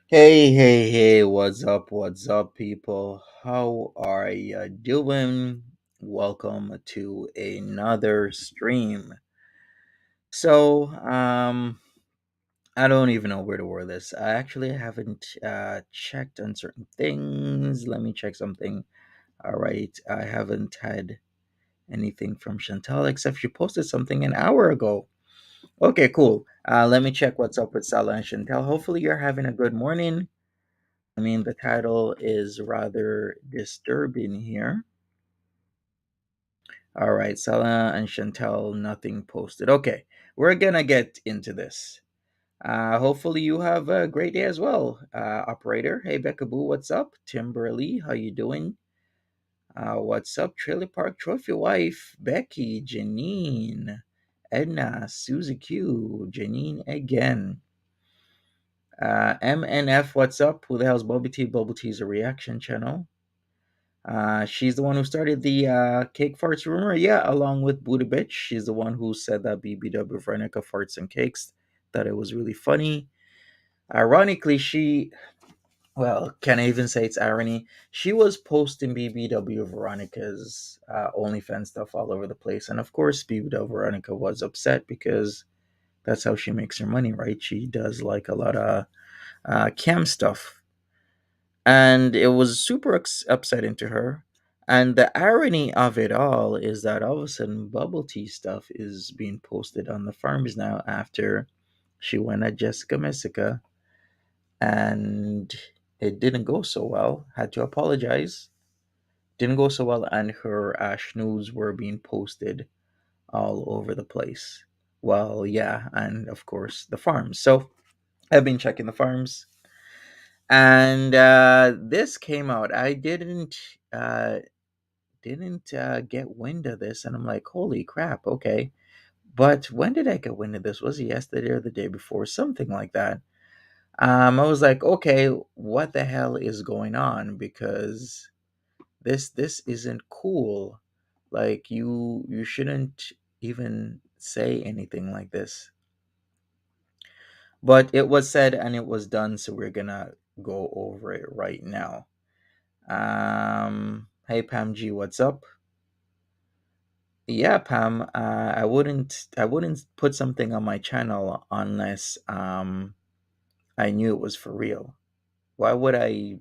Hey, hey, hey, what's up, people? How are you doing? Welcome to another stream. So, I don't even know where to word this. I actually haven't checked on certain things. Let me check something. All right, I haven't had anything from Chantal except she posted something an hour ago. Okay, cool. Let me check what's up with Salah and Chantal. Hopefully, you're having a good morning. I mean, the title is rather disturbing here. All right, Salah and Chantel, nothing posted. Okay, we're gonna get into this. Hopefully you have a great day as well, operator. Hey, Becca Boo, what's up? Timberly, how you doing? What's up, Trailer Park Trophy Wife? Becky, Janine, Edna, Susie Q, Janine again. MNF, what's up? Who the hell's Bubble Tea? Bubble Tea is a reaction channel. She's the one who started the cake farts rumor, yeah, along with Buddha Bitch. She's the one who said that BBW Veronica farts and cakes, that it was really funny. Ironically, well, can I even say it's irony? She was posting BBW Veronica's OnlyFans stuff all over the place. And of course, BBW Veronica was upset because that's how she makes her money, right? She does like a lot of cam stuff, and it was super upsetting to her. And the irony of it all is that all of a sudden, bubble tea stuff is being posted on the farms now after she went at Jessica Messica, and it didn't go so well. Had to apologize. Didn't go so well, and her snooze were being posted all over the place. Well, yeah, and of course the farms. So I've been checking the farms, and this came out. I didn't get wind of this, and I'm like, holy crap, okay. But when did I get wind of this? Was it yesterday or the day before? Something like that. I was like, okay, what the hell is going on? Because this isn't cool. Like you shouldn't even say anything like this. But it was said and it was done, so we're gonna go over it right now. Hey Pam G, what's up? Yeah, Pam. I wouldn't put something on my channel unless I knew it was for real. Why would I?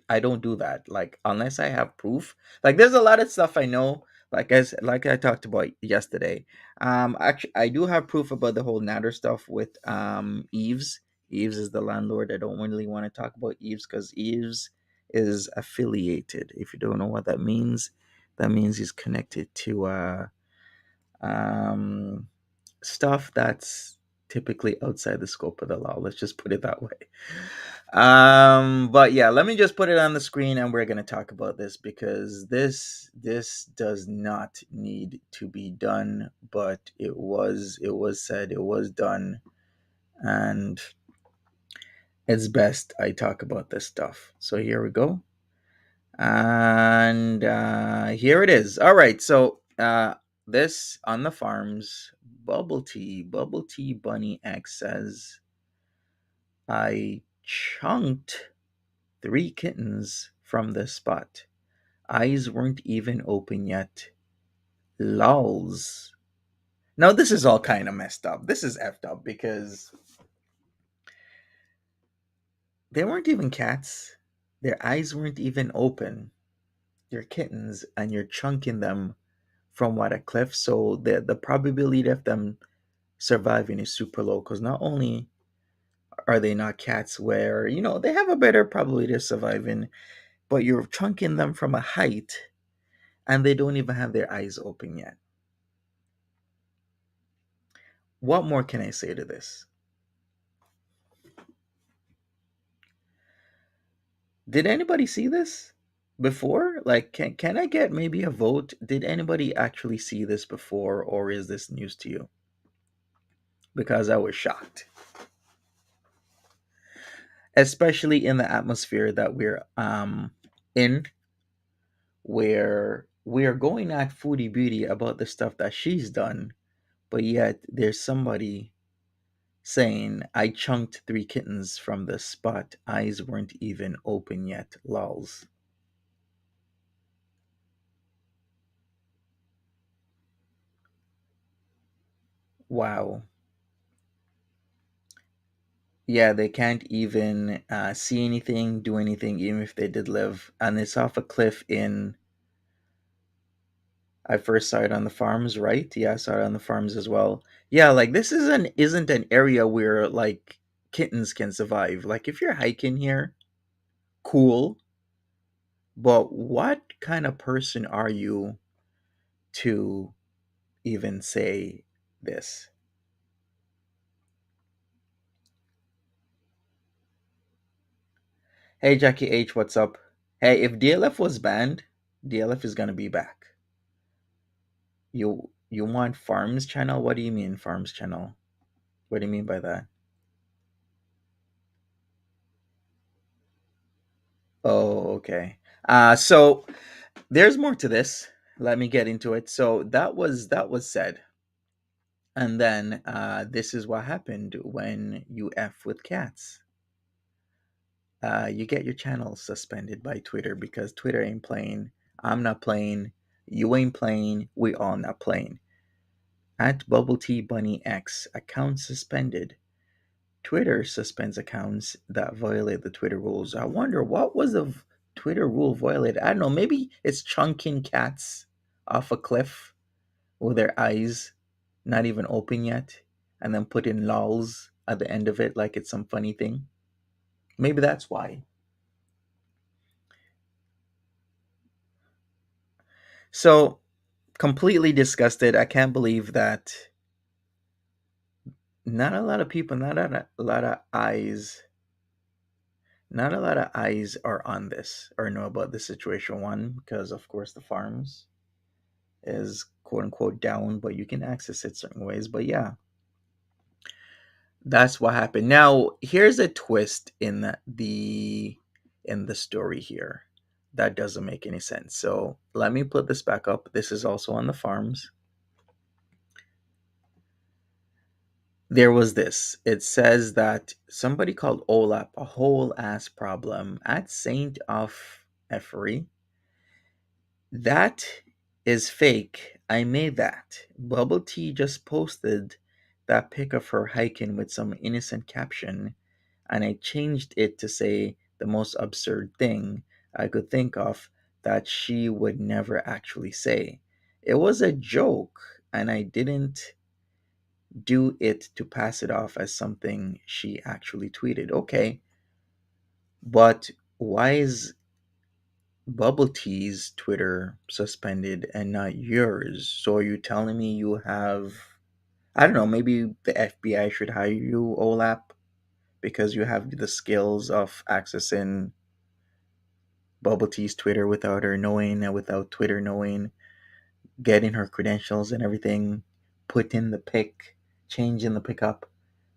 I don't do that. Like unless I have proof. Like there's a lot of stuff I know. Like I talked about yesterday. Actually, I do have proof about the whole Natter stuff with Eves. Eves is the landlord. I don't really want to talk about Eves because Eves is affiliated. If you don't know what that means he's connected to um, stuff that's typically outside the scope of the law. Let's just put it that way. But yeah, let me just put it on the screen and we're gonna talk about this because this does not need to be done, but it was said, it was done, and it's best I talk about this stuff. So here we go. And here it is. All right, so this on the farms, Bubble Tea Bunny X says, I chunked three kittens from the spot. Eyes weren't even open yet. Lols. Now this is all kind of messed up. This is effed up because they weren't even cats. Their eyes weren't even open. They're kittens, and you're chunking them from what, a cliff. So the probability of them surviving is super low because not only are they not cats where they have a better probability of surviving, but you're chunking them from a height and they don't even have their eyes open yet. What more can I say to this? Did anybody see this before? Like, can I get maybe a vote? Did anybody actually see this before, or is this news to you? Because I was shocked, especially in the atmosphere that we're in, where we are going at Foodie Beauty about the stuff that she's done, but yet there's somebody saying, I chunked three kittens from the spot. Eyes weren't even open yet. Lols. Wow. Yeah, they can't even see anything, do anything, even if they did live. And it's off a cliff in. I first saw it on the farms, right? Yeah, I saw it on the farms as well. Yeah, like this isn't an area where like kittens can survive. Like if you're hiking here, cool. But what kind of person are you to even say this? Hey Jackie H, what's up? Hey, if DLF was banned, DLF is gonna be back. You want Farms channel? What do you mean Farms channel? What do you mean by that? Oh, okay. So there's more to this. Let me get into it. So that was said, and then this is what happened when you f with cats. You get your channel suspended by Twitter because Twitter ain't playing. I'm not playing. You ain't playing. We all not playing. At Bubble Tea Bunny X, account suspended. Twitter suspends accounts that violate the Twitter rules. I wonder what was the Twitter rule violated. I don't know. Maybe it's chunking cats off a cliff with their eyes not even open yet, and then put in lols at the end of it like it's some funny thing. Maybe that's why. So completely disgusted. I can't believe that not a lot of people, not a lot of eyes are on this or know about the situation. One, because of course the farms is quote unquote down, but you can access it certain ways. But yeah, that's what happened. Now, here's a twist in the story here that doesn't make any sense. So let me put this back up. This is also on the farms. There was this. It says that somebody called Olap a whole ass problem at Saint of Effery. That is fake. I made that. Bubble Tea just posted that pic of her hiking with some innocent caption, and I changed it to say the most absurd thing I could think of that she would never actually say. It was a joke, and I didn't do it to pass it off as something she actually tweeted. Okay, but why is Bubble Tea's Twitter suspended and not yours? So are you telling me you have, I don't know, maybe the FBI should hire you, OLAP, because you have the skills of accessing Bubble Tea's Twitter without her knowing and without Twitter knowing, getting her credentials and everything, putting the pic, changing the pickup,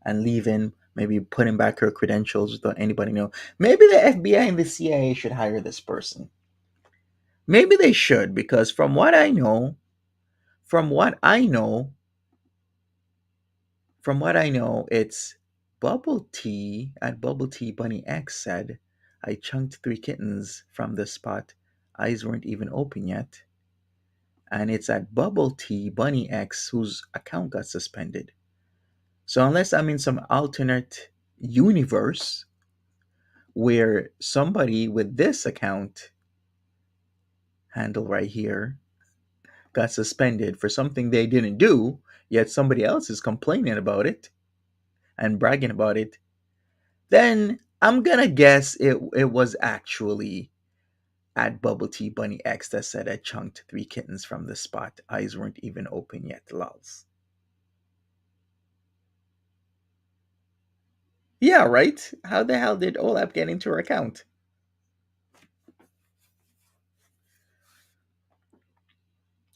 and leaving, maybe putting back her credentials without anybody know. Maybe the FBI and the CIA should hire this person. Maybe they should, because from what I know, it's Bubble Tea at Bubble Tea Bunny X said, I chunked three kittens from the spot. Eyes weren't even open yet. And it's at Bubble Tea Bunny X whose account got suspended. So unless I'm in some alternate universe where somebody with this account handle right here got suspended for something they didn't do, yet somebody else is complaining about it and bragging about it, then I'm gonna guess it was actually at Bubble Tea Bunny X that said I chunked three kittens from the spot. Eyes weren't even open yet. Lols. Yeah, right? How the hell did Olap get into her account?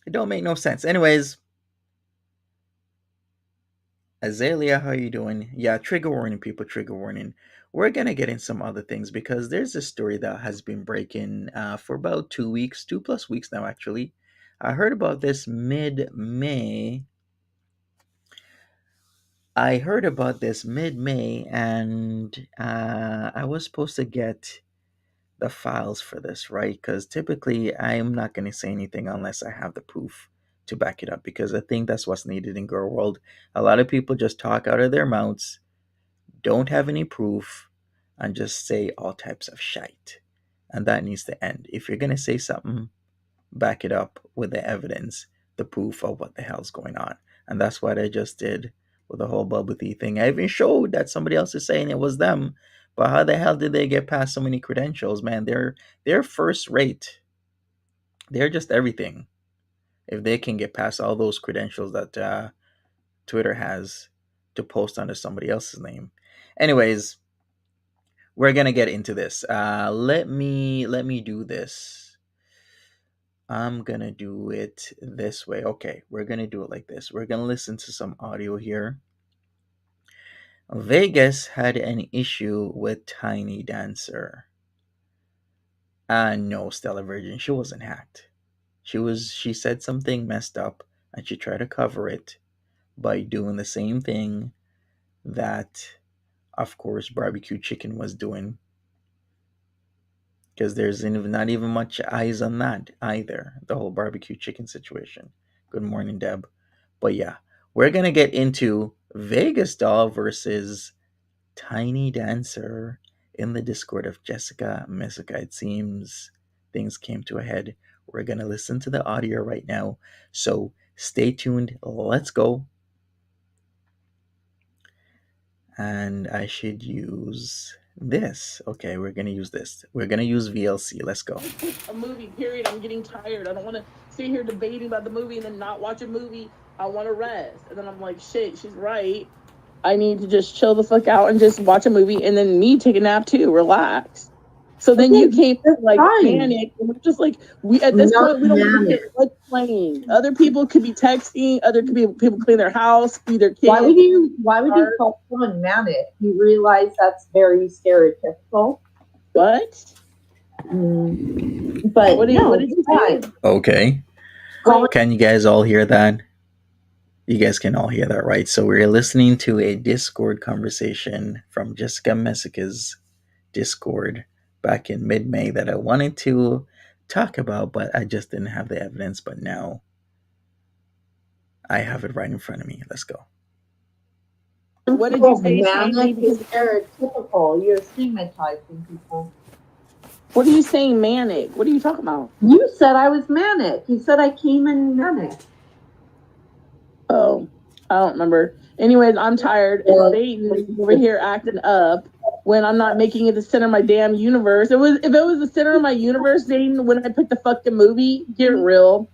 It don't make no sense. Anyways, Azalea, how you doing? Yeah, trigger warning, people, trigger warning. We're gonna get in some other things because there's a story that has been breaking for about 2 weeks, 2+ weeks now, actually. I heard about this mid May. I heard about this mid May, and I was supposed to get the files for this, right? Because typically I'm not going to say anything unless I have the proof to back it up, because I think that's what's needed in girl world. A lot of people just talk out of their mouths, don't have any proof, and just say all types of shite. And that needs to end. If you're going to say something, back it up with the evidence, the proof of what the hell's going on. And that's what I just did with the whole bubble tea thing. I even showed that somebody else is saying it was them. But how the hell did they get past so many credentials, man? They're first rate. They're just everything. If they can get past all those credentials that Twitter has to post under somebody else's name. Anyways, we're gonna get into this. Let me do this. I'm gonna do it this way. Okay, we're gonna do it like this. We're gonna listen to some audio here. Vegas had an issue with Tiny Dancer. No, Stella Virgin, she wasn't hacked. She said something messed up and she tried to cover it by doing the same thing that, of course, barbecue chicken was doing, because there's not even much eyes on that either, the whole barbecue chicken situation. Good morning, Deb. But yeah, we're gonna get into VegasDoll versus Tiny Dancer in the Discord of Jessica Messica. It seems things came to a head. We're gonna listen to the audio right now, so stay tuned. Let's go. And I should use this. Okay, we're gonna use this. We're gonna use VLC. Let's go. A movie, period. I'm getting tired. I don't want to sit here debating about the movie and then not watch a movie. I want to rest. And then I'm like, shit, she's right. I need to just chill the fuck out and just watch a movie, and then me take a nap too, relax. So then you came like manic, and we're just like, we at this point we don't even get what's playing. Other people could be texting, other people clean their house, be their kids. Why would you call someone manic? You realize that's very stereotypical. What? But what did you say? Okay. Can you guys all hear that? You guys can all hear that, right? So we're listening to a Discord conversation from Jessica Messica's Discord back in mid-May that I wanted to talk about, but I just didn't have the evidence. But now I have it right in front of me. Let's go. What did you say? Manic is stereotypical. You're stigmatizing people. What are you saying, manic? What are you talking about? You said I was manic. You said I came in manic. Oh, I don't remember. Anyways, I'm tired. And Satan over here acting up when I'm not making it the center of my damn universe. If it was the center of my universe, Satan, when I picked the fucking movie, get real.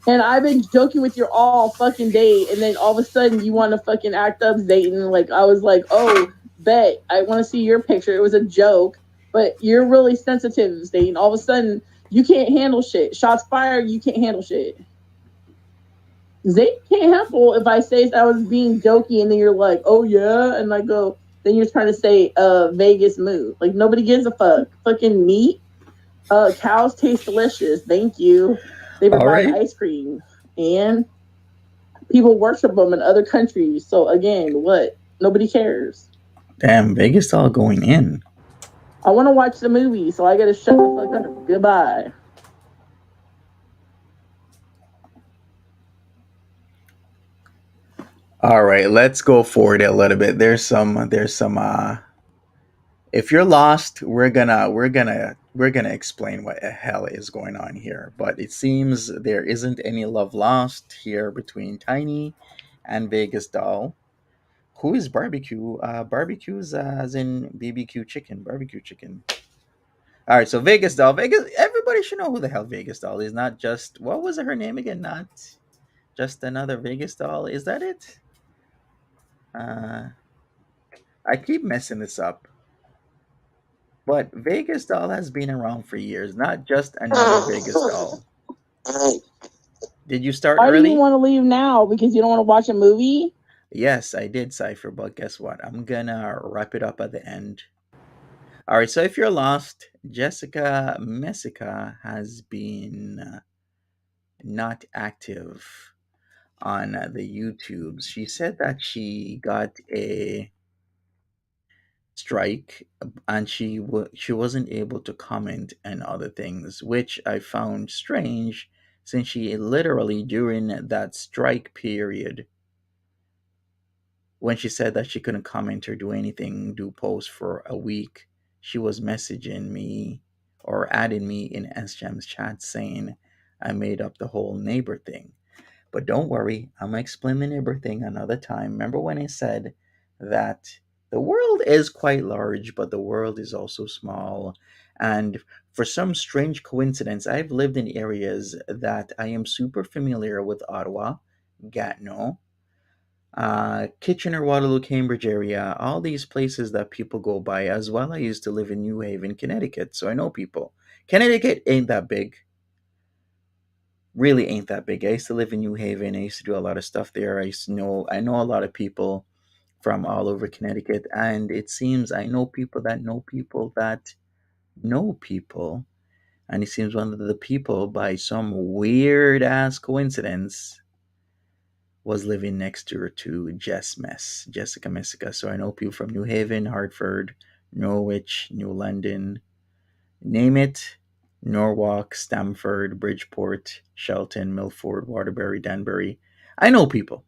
And I've been joking with you all fucking day, and then all of a sudden you want to fucking act up, Satan. Like I was like, oh, bet I want to see your picture. It was a joke, but you're really sensitive, Satan. All of a sudden you can't handle shit. Shots fired, you can't handle shit. They can't handle if I say I was being jokey, and then you're like, oh yeah, and I go, then you're trying to say Vegas move. Like nobody gives a fuck. Fucking meat. Cows taste delicious. Thank you. They provide ice cream, and people worship them in other countries. So again, what? Nobody cares. Damn, Vegas all going in. I want to watch the movie, so I gotta shut the fuck up. Goodbye. All right, let's go forward a little bit. There's some if you're lost, we're gonna explain what the hell is going on here. But it seems there isn't any love lost here between Tiny and VegasDoll. Who is barbecue? Barbecues as in BBQ chicken, barbecue chicken. All right, so VegasDoll, Vegas. Everybody should know who the hell VegasDoll is. Not just what was her name again? Not just another VegasDoll. Is that it? I keep messing this up. But VegasDoll has been around for years, not just another VegasDoll. Did you start early? Why do you want to leave now? Because you don't want to watch a movie? Yes, I did, Cypher, but guess what? I'm gonna wrap it up at the end. All right, so if you're lost, Jessica Messica has been not active on the YouTubes. She said that she got a strike and she wasn't able to comment on other things, which I found strange since she literally during that strike period when she said that she couldn't comment or do anything, do post for a week, she was messaging me or adding me in SJam's chat saying I made up the whole neighbor thing. But don't worry, I'm gonna explain the neighbor thing another time. Remember when I said that the world is quite large, but the world is also small. And for some strange coincidence, I've lived in areas that I am super familiar with Ottawa, Gatineau, Kitchener, Waterloo, Cambridge area, all these places that people go by as well. I used to live in New Haven, Connecticut, so I know people. Connecticut ain't that big, really ain't that big. I used to live in New Haven. I used to do a lot of stuff there. I know a lot of people from all over Connecticut, and it seems I know people that know people that know people. And it seems one of the people, by some weird ass coincidence, was living next door to Jessica Messica. So I know people from New Haven, Hartford, Norwich, New London, name it, Norwalk, Stamford, Bridgeport, Shelton, Milford, Waterbury, Danbury. I know people.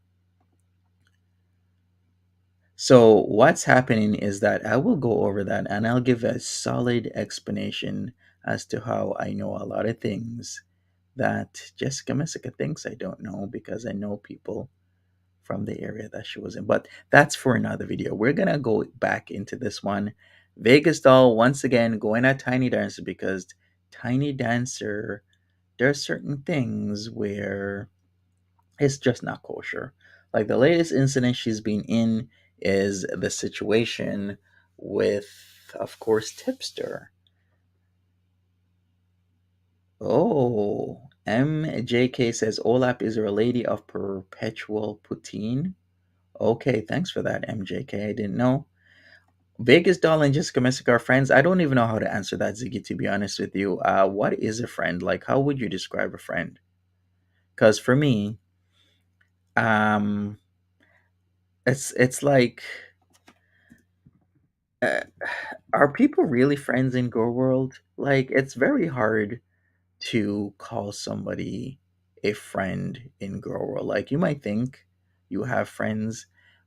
So what's happening is that I will go over that and I'll give a solid explanation as to how I know a lot of things that Jessica Messica thinks I don't know because I know people from the area that she was in. But that's for another video. We're gonna go back into this one. Vegas doll once again going at Tiny Dancer because Tiny Dancer, there are certain things where it's just not kosher. Like the latest incident she's been in is the situation with, of course, Tipster. Oh, MJK says Olap is a lady of perpetual poutine. Okay, thanks for that, MJK. I didn't know. Vegas Doll and Jessica Messick are friends. I don't even know how to answer that, Ziggy, to be honest with you. What is a friend? Like, how would you describe a friend? Because for me, um, it's like, uh, are people really friends in Go World? Like, it's very hard to call somebody a friend in Girl World. Like you might think you have friends,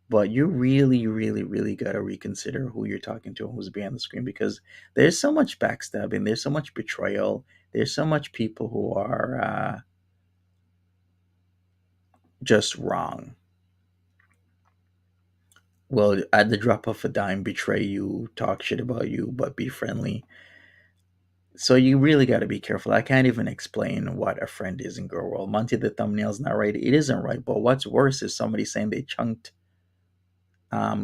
but you really, really, really gotta reconsider who you're talking to and who's behind the screen because there's so much backstabbing, there's so much betrayal, there's so much people who are just wrong. Well, at the drop of a dime, betray you, talk shit about you, but be friendly. So you really got to be careful. I can't even explain what a friend is in Girl World. Monty, the thumbnail's not right. It isn't right. But what's worse is somebody saying they chunked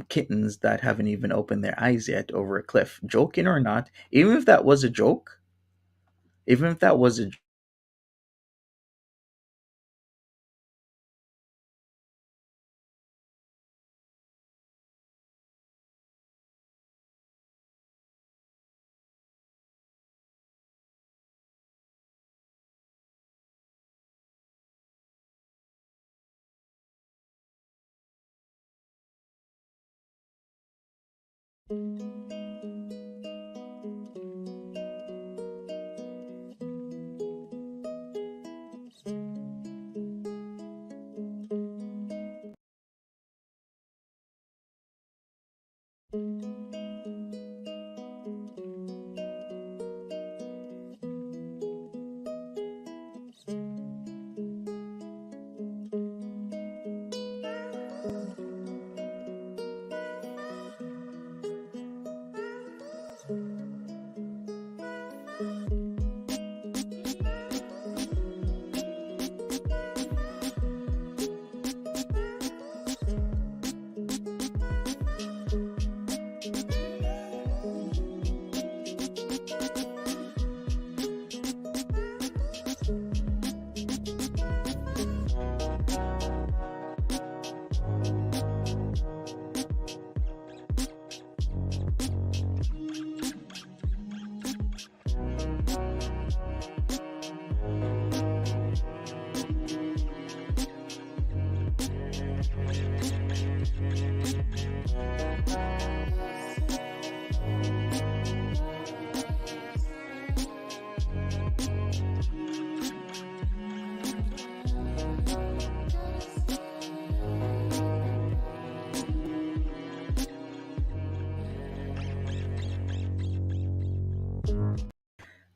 kittens that haven't even opened their eyes yet over a cliff. Joking or not, even if that was a joke, even if that was a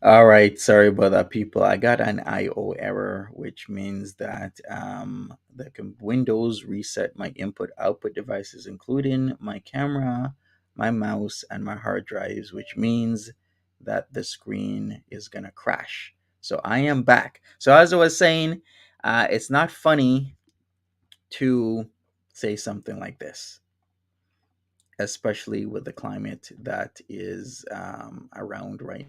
All right, sorry about that, people. I got an IO error, which means that Windows reset my input output devices, including my camera, my mouse, and my hard drives, which means that the screen is gonna crash. So I am back. So as I was saying, it's not funny to say something like this, especially with the climate that is around right.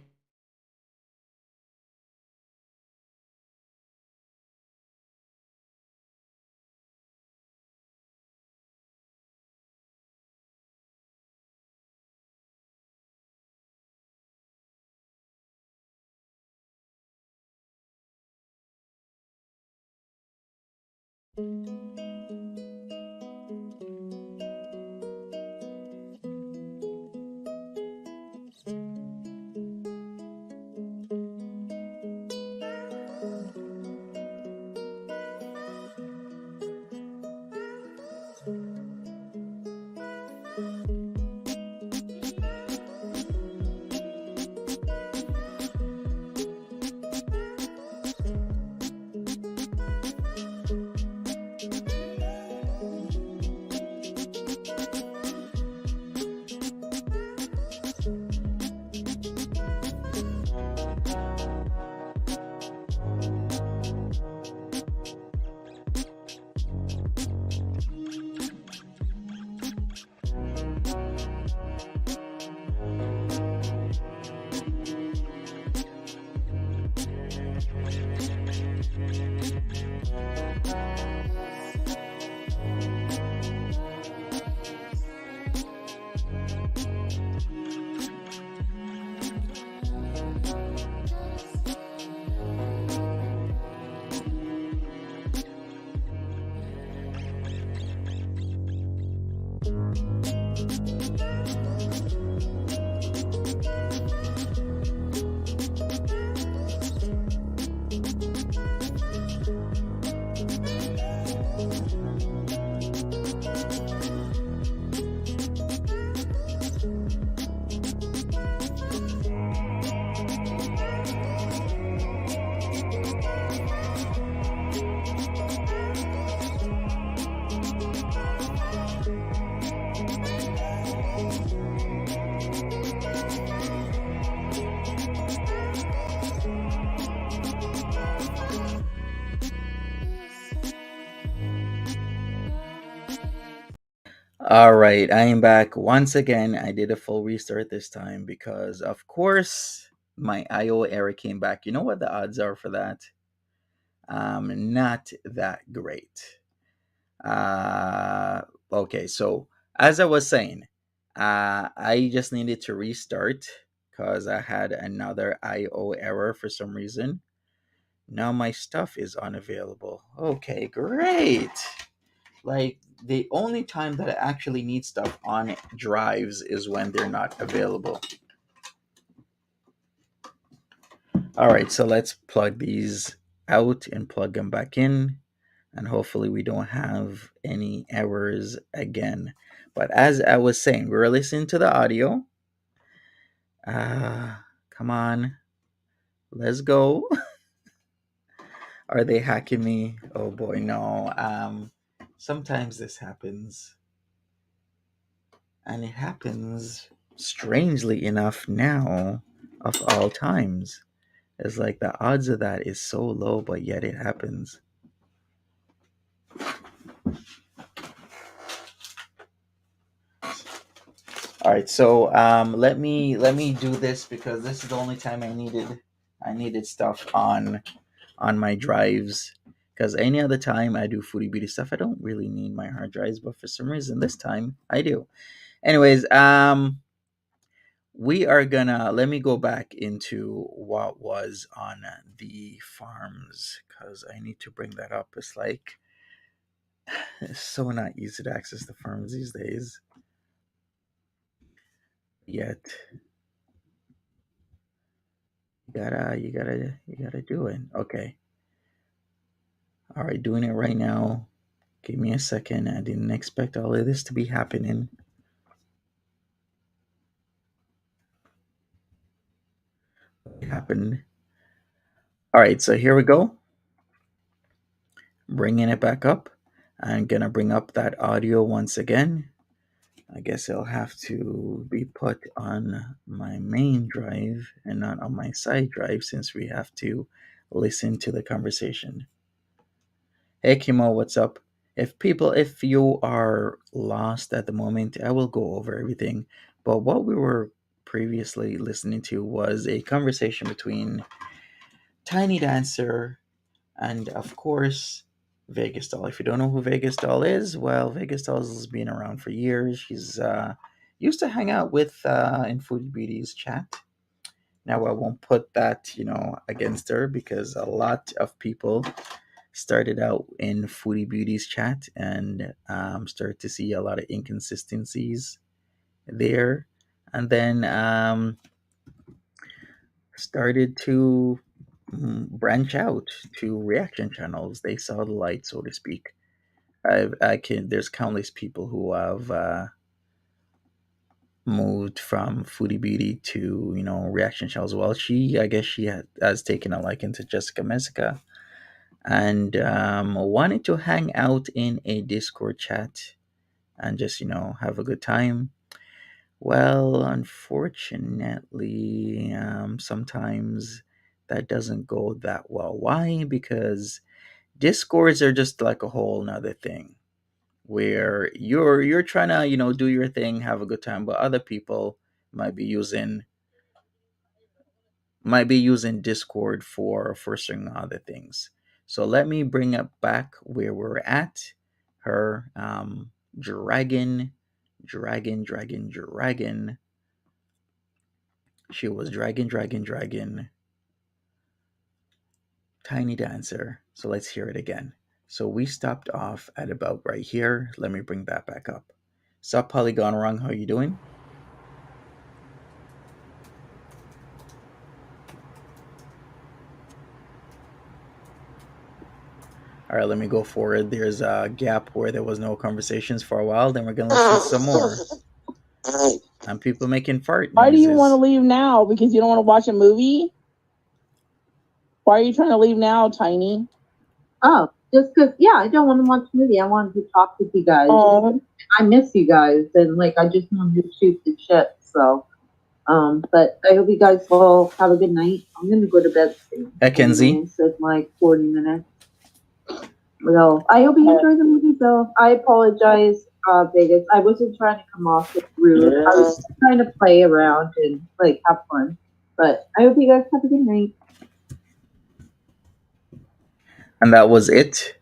All right, I am back once again. I did a full restart this time because, of course, my IO error came back. You know what the odds are for that? Not that great. Uh, okay, so as I was saying, I just needed to restart because I had another IO error for some reason. Now my stuff is unavailable. Okay, great. Like the only time that I actually need stuff on drives is when they're not available. All right, so let's plug these out and plug them back in, and hopefully we don't have any errors again. But as I was saying, we were listening to the audio. Come on, let's go. Are they hacking me? Oh boy, no. Sometimes this happens, and it happens strangely enough now of all times. It's like the odds of that is so low, but yet it happens. All right, so let me do this because this is the only time I needed stuff on my drives. Because any other time I do foodie beauty stuff, I don't really need my hard drives, but for some reason this time I do. Anyways, we are gonna let me go back into what was on the farms because I need to bring that up. It's like it's so not easy to access the farms these days. Yet you gotta do it. Okay. All right, doing it right now. Give me a second. I didn't expect all of this to be happening. It happened. All right, so here we go. Bringing it back up. I'm gonna bring up that audio once again. I guess it'll have to be put on my main drive and not on my side drive since we have to listen to the conversation. Hey Kimo, what's up? If you are lost at the moment, I will go over everything. But what we were previously listening to was a conversation between Tiny Dancer and, of course, VegasDoll. If you don't know who VegasDoll is, well, VegasDoll has been around for years. She's used to hang out with in Foodie Beauty's chat. Now, I won't put that, against her because a lot of people started out in Foodie Beauty's chat and started to see a lot of inconsistencies there. And then started to branch out to reaction channels. They saw the light, so to speak. I can. There's countless people who have moved from Foodie Beauty to reaction channels. Well, I guess she has taken a liking to Jessica Messica and wanted to hang out in a Discord chat and just have a good time. Well, unfortunately, sometimes that doesn't go that well. Why? Because discords are just like a whole nother thing where you're trying to do your thing, have a good time, but other people might be using discord for certain other things. So let me bring up back where we're at. Her dragon dragon. She was dragon Tiny Dancer. So let's hear it again. So we stopped off at about right here. Let me bring that back up. Sup, Polygon Wrong? How you doing? All right, let me go forward. There's a gap where there was no conversations for a while. Then we're gonna listen to some more. And people making fart Why do you want to noises. leave now? Because you don't want to watch a movie? Why are you trying to leave now, Tiny? Oh, just because, yeah, I don't want to watch a movie. I wanted to talk with you guys. Oh, I miss you guys, and like I just wanted to shoot the shit. So, but I hope you guys will have a good night. I'm gonna go to bed soon. Hey, Kenzie. Anyways, in like 40 minutes. So I hope you enjoy the movie. Though I apologize, Vegas. I wasn't trying to come off as rude. I was just trying to play around and like have fun. But I hope you guys have a good night. And that was it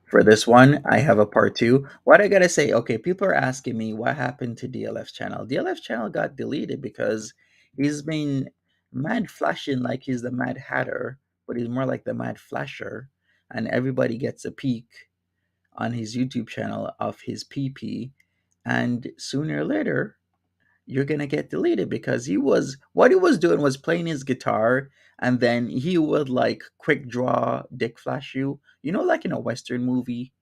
for this one. I have a part two. What I gotta say, okay, people are asking me what happened to DLF's channel. DLF's channel got deleted because he's been mad flashing like he's the Mad Hatter, but he's more like the Mad Flasher, and everybody gets a peek on his YouTube channel of his PP, and sooner or later you're gonna get deleted because what he was doing was playing his guitar and then he would like quick draw dick flash you. Like in a Western movie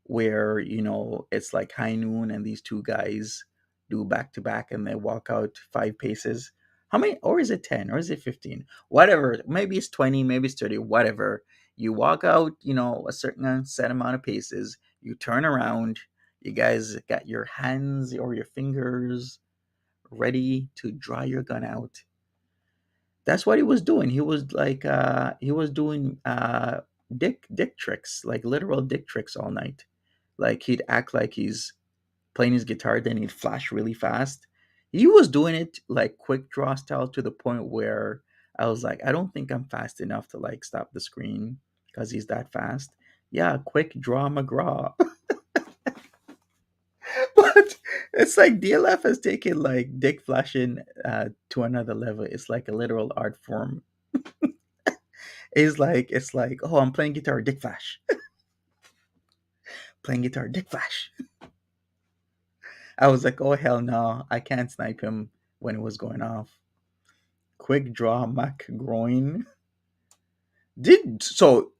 where it's like high noon and these two guys do back to back and they walk out 5 paces. How many, or is it 10 or is it 15? Whatever, maybe it's 20, maybe it's 30, whatever. You walk out, a certain set amount of paces, you turn around, you guys got your hands or your fingers ready to draw your gun out. That's what he was doing. He was like he was doing dick tricks, like literal dick tricks all night. Like he'd act like he's playing his guitar, then he'd flash really fast. He was doing it like quick draw style to the point where I was like, I don't think I'm fast enough to like stop the screen because he's that fast. Yeah, quick draw McGraw. But it's like DLF has taken like dick flashing to another level. It's like a literal art form. It's like, oh, I'm playing guitar, dick flash. Playing guitar, dick flash. I was like, oh hell no, I can't snipe him when it was going off. Quick draw Mac groin. Did so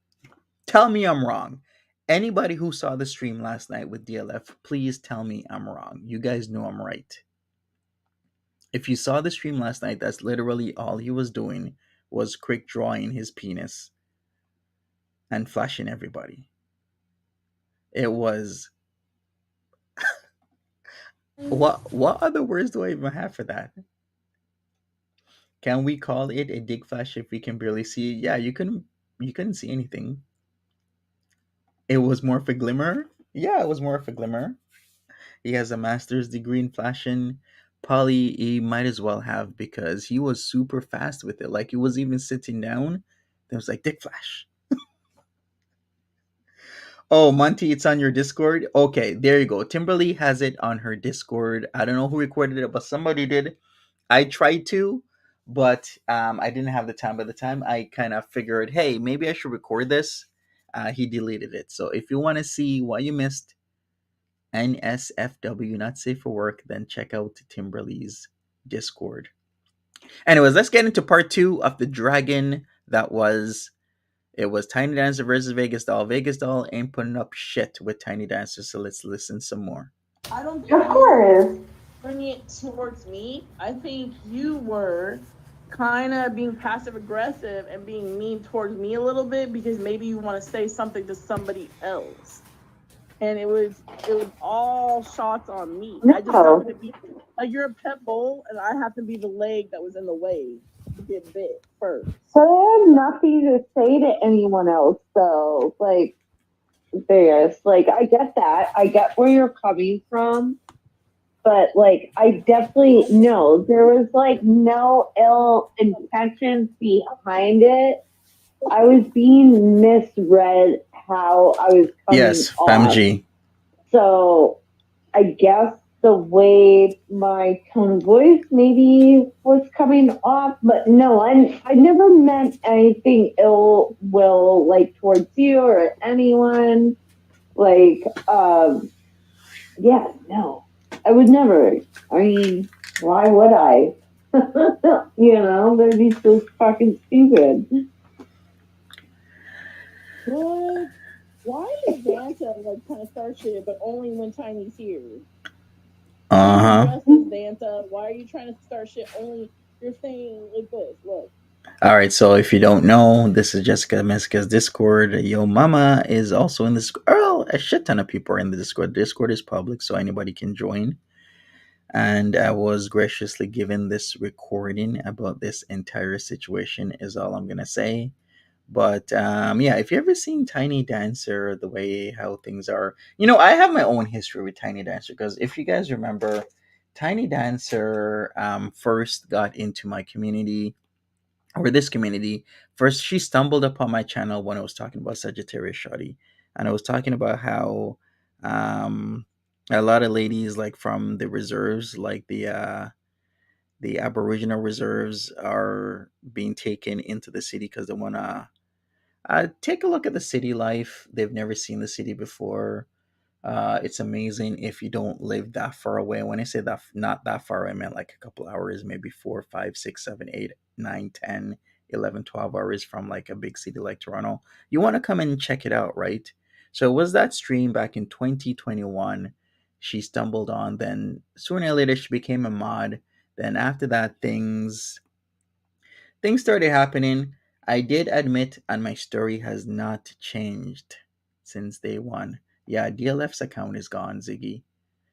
tell me I'm wrong. Anybody who saw the stream last night with DLF, please tell me I'm wrong. You guys know I'm right. If you saw the stream last night, that's literally all he was doing was quick drawing his penis and flashing everybody. It was what other words do I even have for that? Can we call it a dick flash if we can barely see it? Yeah, you couldn't see anything. It was more of a glimmer. Yeah, it was more of a glimmer. He has a master's degree in flashing. Probably he might as well have because he was super fast with it. Like he was even sitting down. It was like dick flash. Oh, Monty, it's on your Discord. Okay, there you go. Timberly has it on her Discord. I don't know who recorded it, but somebody did. I tried to, but I didn't have the time. By the time I kind of figured, hey, maybe I should record this, he deleted it. So if you want to see what you missed, NSFW, not safe for work, then check out Timberly's Discord. Anyways, let's get into part two of the dragon that was. It was Tiny Dancer versus Vegas Doll. Vegas Doll ain't putting up shit with Tiny Dancer, so let's listen some more. I don't think Of course. bring it towards me. I think you were kind of being passive aggressive and being mean towards me a little bit because maybe you want to say something to somebody else. And it was all shots on me. I just No. happened to be like you're a pet bull and I happen to be the leg that was in the way to get bit first. So I have nothing to say to anyone else, though. Like, Vegas, like, I get that. I get where you're coming from. But, like, I definitely know there was, like, no ill intentions behind it. I was being misread how I was coming Yes, off. FamG. So I guess the way my tone of voice maybe was coming off, but no, I never meant anything ill will like towards you or anyone. Like, yeah, no, I would never. I mean, why would I? That'd be so fucking stupid. What? Why is Vanta like kind of start shit, but only when Tiny's here? Uh huh. Justice, Vanta. Why are you trying to start shit only? You're saying like this. Look. All right, so if you don't know, this is Jessica Meska's Discord. Yo Mama is also in this. Oh, a shit ton of people are in the Discord. Discord is public, so anybody can join. And I was graciously given this recording about this entire situation, is all I'm gonna say. But yeah, if you ever seen Tiny Dancer, the way how things are, I have my own history with Tiny Dancer because if you guys remember, Tiny Dancer first got into my community or this community. First, she stumbled upon my channel when I was talking about Sagittarius Shoddy, and I was talking about how um, a lot of ladies like from the reserves, like the Aboriginal reserves, are being taken into the city because they want to take a look at the city life. They've never seen the city before. It's amazing if you don't live that far away. When I say that, not that far, I meant like a couple hours, maybe 4, 5, 6, 7, 8, 9, 10, 11, 12 hours from like a big city like Toronto. You want to come and check it out, right? So it was that stream back in 2021 she stumbled on. Then sooner or later she became a mod. Then after that, things started happening. I did admit, and my story has not changed since day one. Yeah, DLF's account is gone, Ziggy.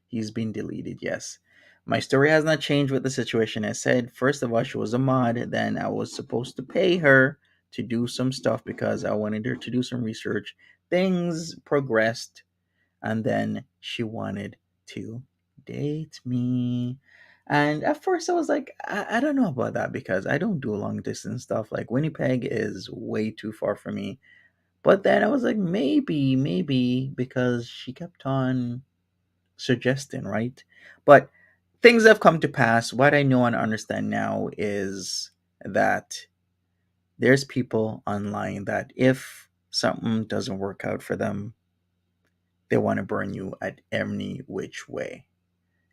He's been deleted, yes. My story has not changed with the situation. I said, first of all, she was a mod. Then I was supposed to pay her to do some stuff because I wanted her to do some research. Things progressed, and then she wanted to date me. And at first, I was like, I don't know about that because I don't do long distance stuff. Like, Winnipeg is way too far for me. But then I was like, maybe, because she kept on suggesting, right? But things have come to pass. What I know and understand now is that there's people online that if something doesn't work out for them, they want to burn you at any which way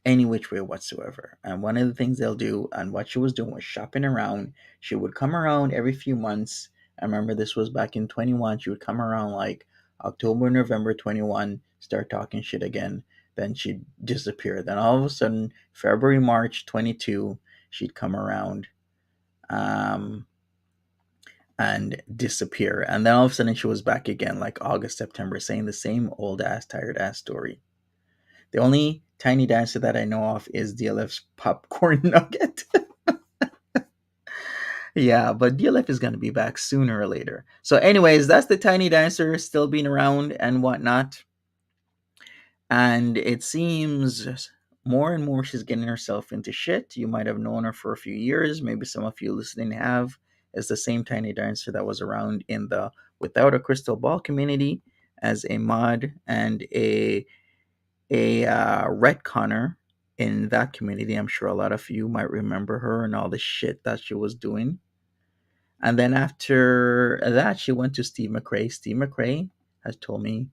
whatsoever. And one of the things they'll do, and what she was doing was shopping around. She would come around every few months. I remember this was back in 21. She would come around like October, November 21, start talking shit again. Then she'd disappear. Then all of a sudden, February, March 22, she'd come around. Um, and disappear. And then all of a sudden she was back again, like August, September, saying the same old ass, tired ass story. The only tiny dancer that I know of is DLF's popcorn nugget. Yeah, but DLF is going to be back sooner or later. So, anyways, that's the tiny dancer still being around and whatnot. And it seems more and more she's getting herself into shit. You might have known her for a few years. Maybe some of you listening have. It's the same tiny dancer that was around in the Without a Crystal Ball community as a mod and a retconner in that community. I'm sure a lot of you might remember her and all the shit that she was doing. And then after that, she went to Steve McRae. Steve McRae has told me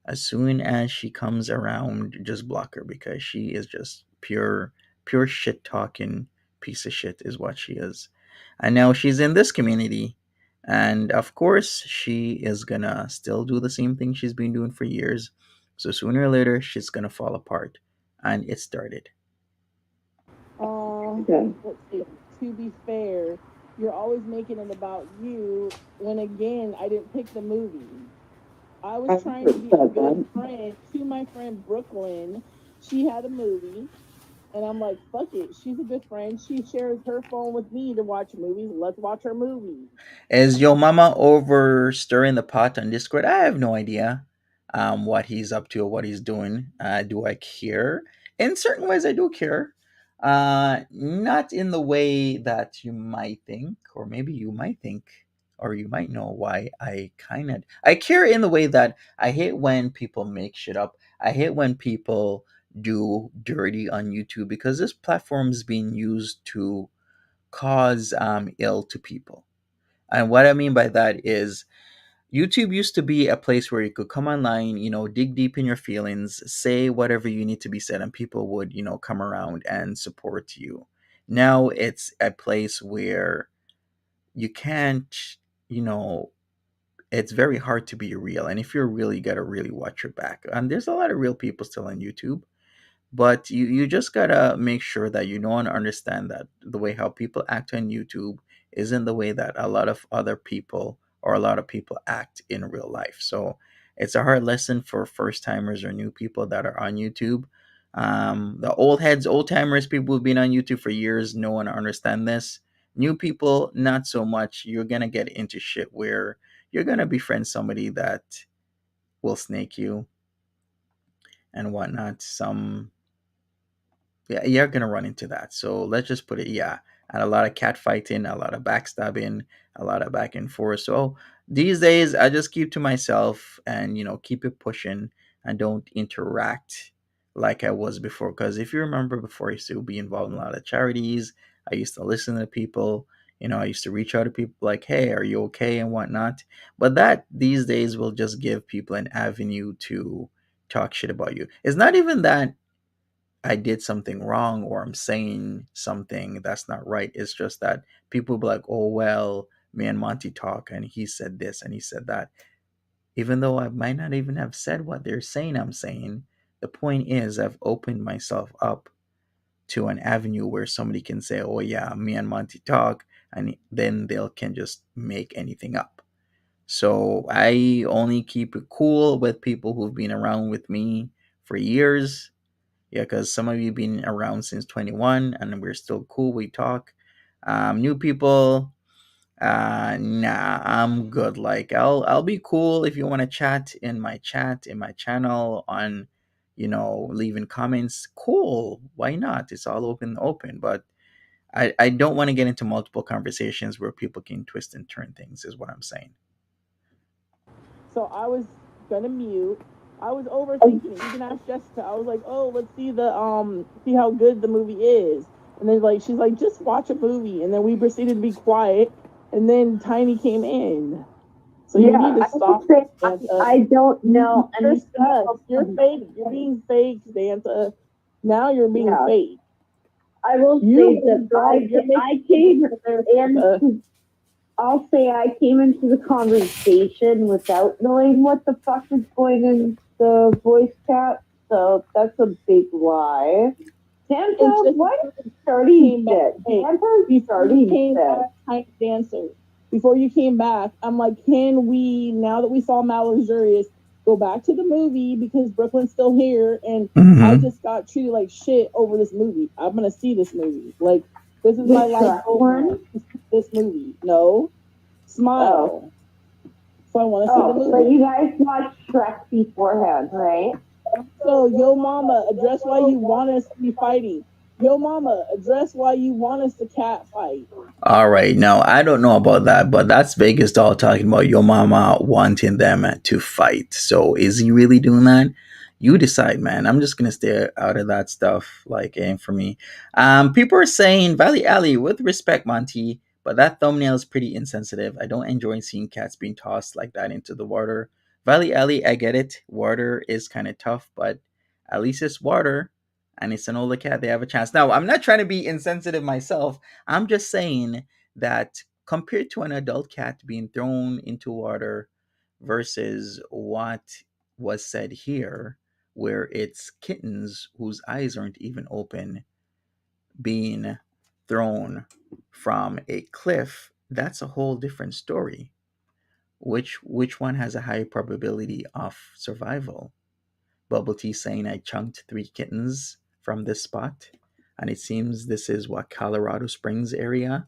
as soon as she comes around, just block her because she is just pure shit talking piece of shit is what she is. And now she's in this community. And of course, she is gonna still do the same thing she's been doing for years. So sooner or later, she's gonna fall apart. And it started. Okay. Let's see. To be fair, you're always making it about you. When again, I didn't pick the movie. I was trying to be a good friend to my friend Brooklyn. She had a movie, and I'm like, fuck it. She's a good friend. She shares her phone with me to watch movies. Let's watch her movie. Is Yo Mama over stirring the pot on Discord? I have no idea what he's up to or what he's doing. Do I care? In certain ways, I do care. Not in the way that you might think, or maybe you might think, or you might know why I care in the way that I hate when people make shit up. I hate when people do dirty on YouTube because this platform is being used to cause ill to people. And what I mean by that is YouTube used to be a place where you could come online, dig deep in your feelings, say whatever you need to be said, and people would, come around and support you. Now it's a place where you can't, you know, it's very hard to be real. And if you're real, you got to really watch your back. And there's a lot of real people still on YouTube, but you just gotta make sure that you know and understand that the way how people act on YouTube isn't the way that a lot of other people or a lot of people act in real life. So it's a hard lesson for first timers or new people that are on YouTube. The old heads, old timers, people who've been on YouTube for years, no one understand this. New people, not so much. You're gonna get into shit where you're gonna befriend somebody that will snake you and whatnot. Yeah, you're gonna run into that. So let's just put it, yeah, and a lot of cat fighting, a lot of backstabbing, a lot of back and forth. So these days, I just keep to myself and keep it pushing and don't interact like I was before. Because if you remember, before I used to be involved in a lot of charities, I used to listen to people. I used to reach out to people like, "Hey, are you okay?" and whatnot. But that these days will just give people an avenue to talk shit about you. It's not even that I did something wrong or I'm saying something that's not right. It's just that people be like, oh, well, me and Monty talk and he said this and he said that. Even though I might not even have said what they're saying I'm saying, the point is I've opened myself up to an avenue where somebody can say, oh, yeah, me and Monty talk. And then they'll can just make anything up. So I only keep it cool with people who've been around with me for years. Yeah, because some of you been around since 21 and we're still cool. We talk. New people, nah, I'm good. Like I'll be cool if you want to chat in my channel on, leaving comments. Cool, why not? It's all open. But I don't want to get into multiple conversations where people can twist and turn things. Is what I'm saying. So I was gonna mute. I was overthinking it. You can ask Jessica. I was like, oh, let's see how good the movie is. And then she's like, just watch a movie. And then we proceeded to be quiet. And then Tiny came in. So you need to stop. I don't know. You're sus. You're fake. You're being fake, Santa. Now you're being fake. I will say that I came in. I'll say I came into the conversation without knowing what the fuck is going in the voice chat, so that's a big lie. Santa, why are you starting shit? Santa's starting shit. Tiny dancer. before you came back. I'm like, can we, now that we saw Malluxurious, go back to the movie because Brooklyn's still here and I Mm-hmm. just got treated like shit over this movie. I'm gonna see this movie. Like, this is The my life Shrek goal now. one? To see this movie. No, Oh. Smile. So I want to see the Oh, but movie. you guys watched Shrek beforehand, right? So, yo, mama, address why you want us to be fighting. Yo, mama, address why you want us to cat fight. All right, now I don't know about that, but that's Vegas doll talking about your mama wanting them to fight. So is he really doing that? You decide, man. I'm just gonna stay out of that stuff. Like, ain't for me. People are saying Valley Alley with respect, Monty, but that thumbnail is pretty insensitive. I don't enjoy seeing cats being tossed like that into the water. Valley Alley, I get it. Water is kind of tough, but at least it's water, and it's an older cat. They have a chance. Now, I'm not trying to be insensitive myself. I'm just saying that compared to an adult cat being thrown into water versus what was said here, where it's kittens whose eyes aren't even open being thrown from a cliff, that's a whole different story. Which one has a higher probability of survival? Bubble Tea saying I chunked 3 kittens from this spot. And it seems this is what Colorado Springs area.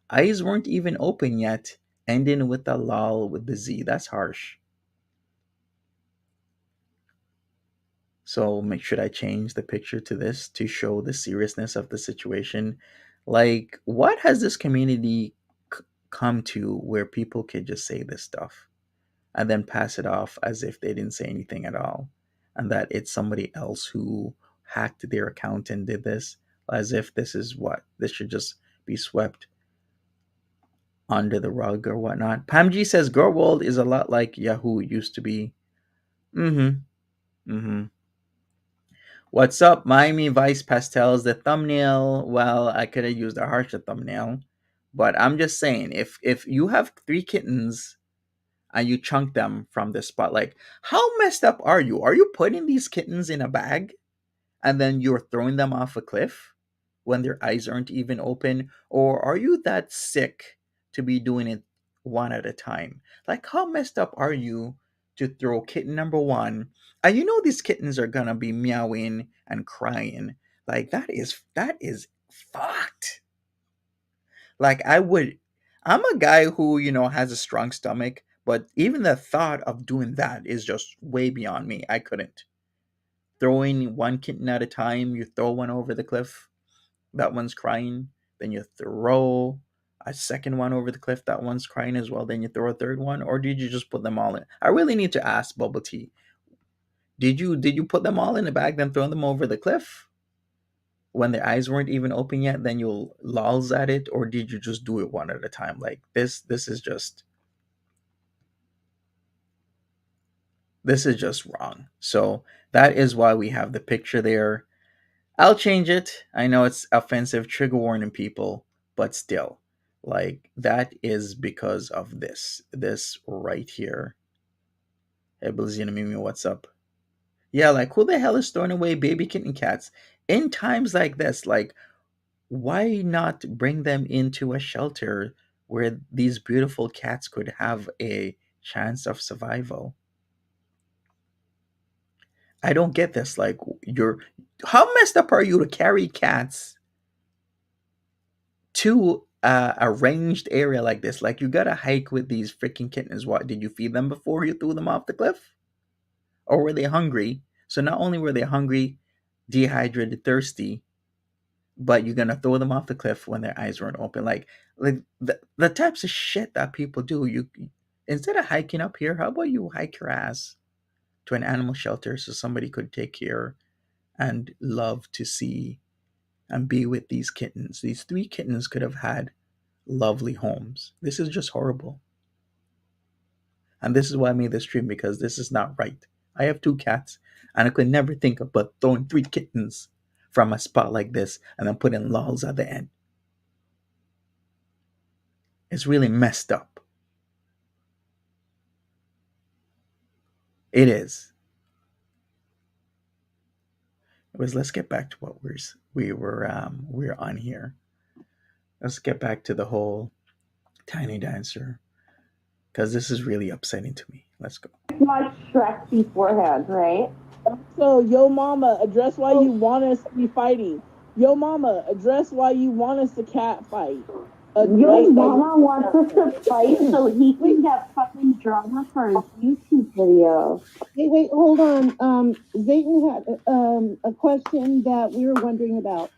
Eyes weren't even open yet, ending with a lol with the Z. That's harsh. So make sure I change the picture to this to show the seriousness of the situation. Like, what has this community come to where people could just say this stuff and then pass it off as if they didn't say anything at all, and that it's somebody else who hacked their account and did this, as if this is what this should just be swept under the rug or whatnot. Pamji says Girl World is a lot like Yahoo used to be. Mm-hmm. Mm-hmm. What's up, Miami Vice Pastels? The thumbnail. Well, I could have used a harsher thumbnail, but I'm just saying, if you have 3 kittens and you chunk them from the spot. Like, how messed up are you? Are you putting these kittens in a bag and then you're throwing them off a cliff when their eyes aren't even open? Or are you that sick to be doing it one at a time? Like, how messed up are you to throw kitten number one? And you know these kittens are gonna be meowing and crying. Like, that is fucked. Like I'm a guy who, has a strong stomach, but even the thought of doing that is just way beyond me. I couldn't. Throwing one kitten at a time, you throw one over the cliff, that one's crying, then you throw a second one over the cliff, that one's crying as well, then you throw a third one, or did you just put them all in? I really need to ask Bubble Tea. Did you put them all in a bag, then throw them over the cliff? When their eyes weren't even open yet, then you'll lolls at it, or did you just do it one at a time? Like this is just wrong. So that is why we have the picture there. I'll change it. I know it's offensive, trigger warning people, but still, like, that is because of this right here. Hey Blizina Mimi, what's up? Yeah, like, who the hell is throwing away baby kitten cats in times like this? Like, why not bring them into a shelter where these beautiful cats could have a chance of survival? I don't get this. Like, how messed up are you to carry cats to a ranged area like this? Like, you gotta hike with these freaking kittens. What, did you feed them before you threw them off the cliff? Or were they hungry? So not only were they hungry, dehydrated, thirsty, but you're gonna throw them off the cliff when their eyes weren't open. Like the types of shit that people do. You Instead of hiking up here, how about you hike your ass to an animal shelter so somebody could take care and love to see and be with these kittens. These 3 kittens could have had lovely homes. This is just horrible. And this is why I made this stream, because this is not right. I have 2 cats, and I could never think about throwing 3 kittens from a spot like this and then putting lols at the end. It's really messed up. It is. Anyways, let's get back to what we were on here. Let's get back to the whole Tiny Dancer. Because this is really upsetting to me. Let's go. Watch Shrek beforehand, right? So, yo, mama, address why you want us to be fighting. Yo, mama, address why you want us to cat fight. Your mama wants us to fight so he can get fucking drama for his YouTube video. Wait, hold on. Zayton had a question that we were wondering about.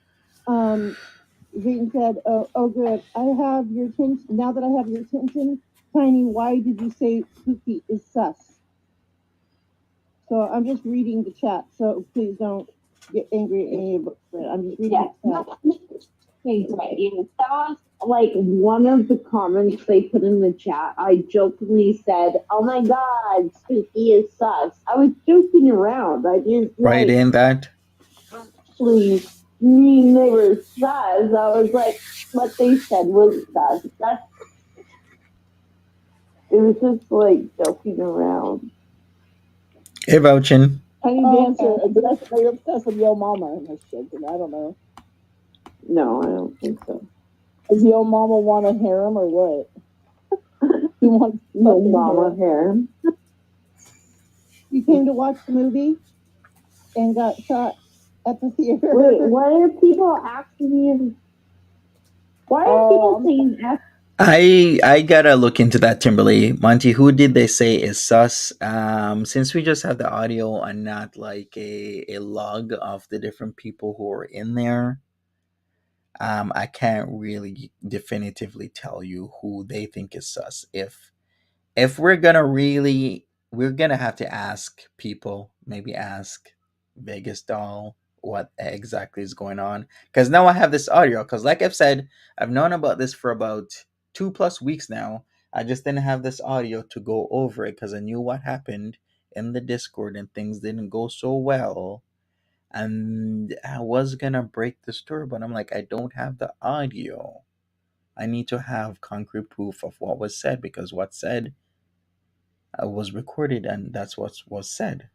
Zayton said, oh, good. I have your attention. Now that I have your attention, Tiny, why did you say Spooky is sus? So I'm just reading the chat, so please don't get angry at any of it. I'm just reading the chat. Okay, right. That was like one of the comments they put in the chat. I jokingly said, "Oh my god, Spooky is sus." I was joking around. I didn't Right in that. actually mean they were sus. I was like, what they said was sus. It was just like joking around. Hey, Vouchin. Tiny Dancer, address why you're obsessed with yo, mama. No shit, I don't know. No, I don't think so. Does yo, mama want a harem or what? He wants no mama harem. You came to watch the movie and got shot at the theater. Wait, why are people asking me? Why are people saying F? I gotta look into that, Timberly. Monty, who did they say is sus? Since we just have the audio and not like a log of the different people who are in there, I can't really definitively tell you who they think is sus. If we're gonna have to ask people, maybe ask VegasDoll what exactly is going on. Because now I have this audio. Because like I've said, I've known about this for about 2+ weeks now. I just didn't have this audio to go over it because I knew what happened in the Discord and things didn't go so well. And I was gonna break the story, but I'm like, I don't have the audio. I need to have concrete proof of what was said because what's said was recorded and that's what was said.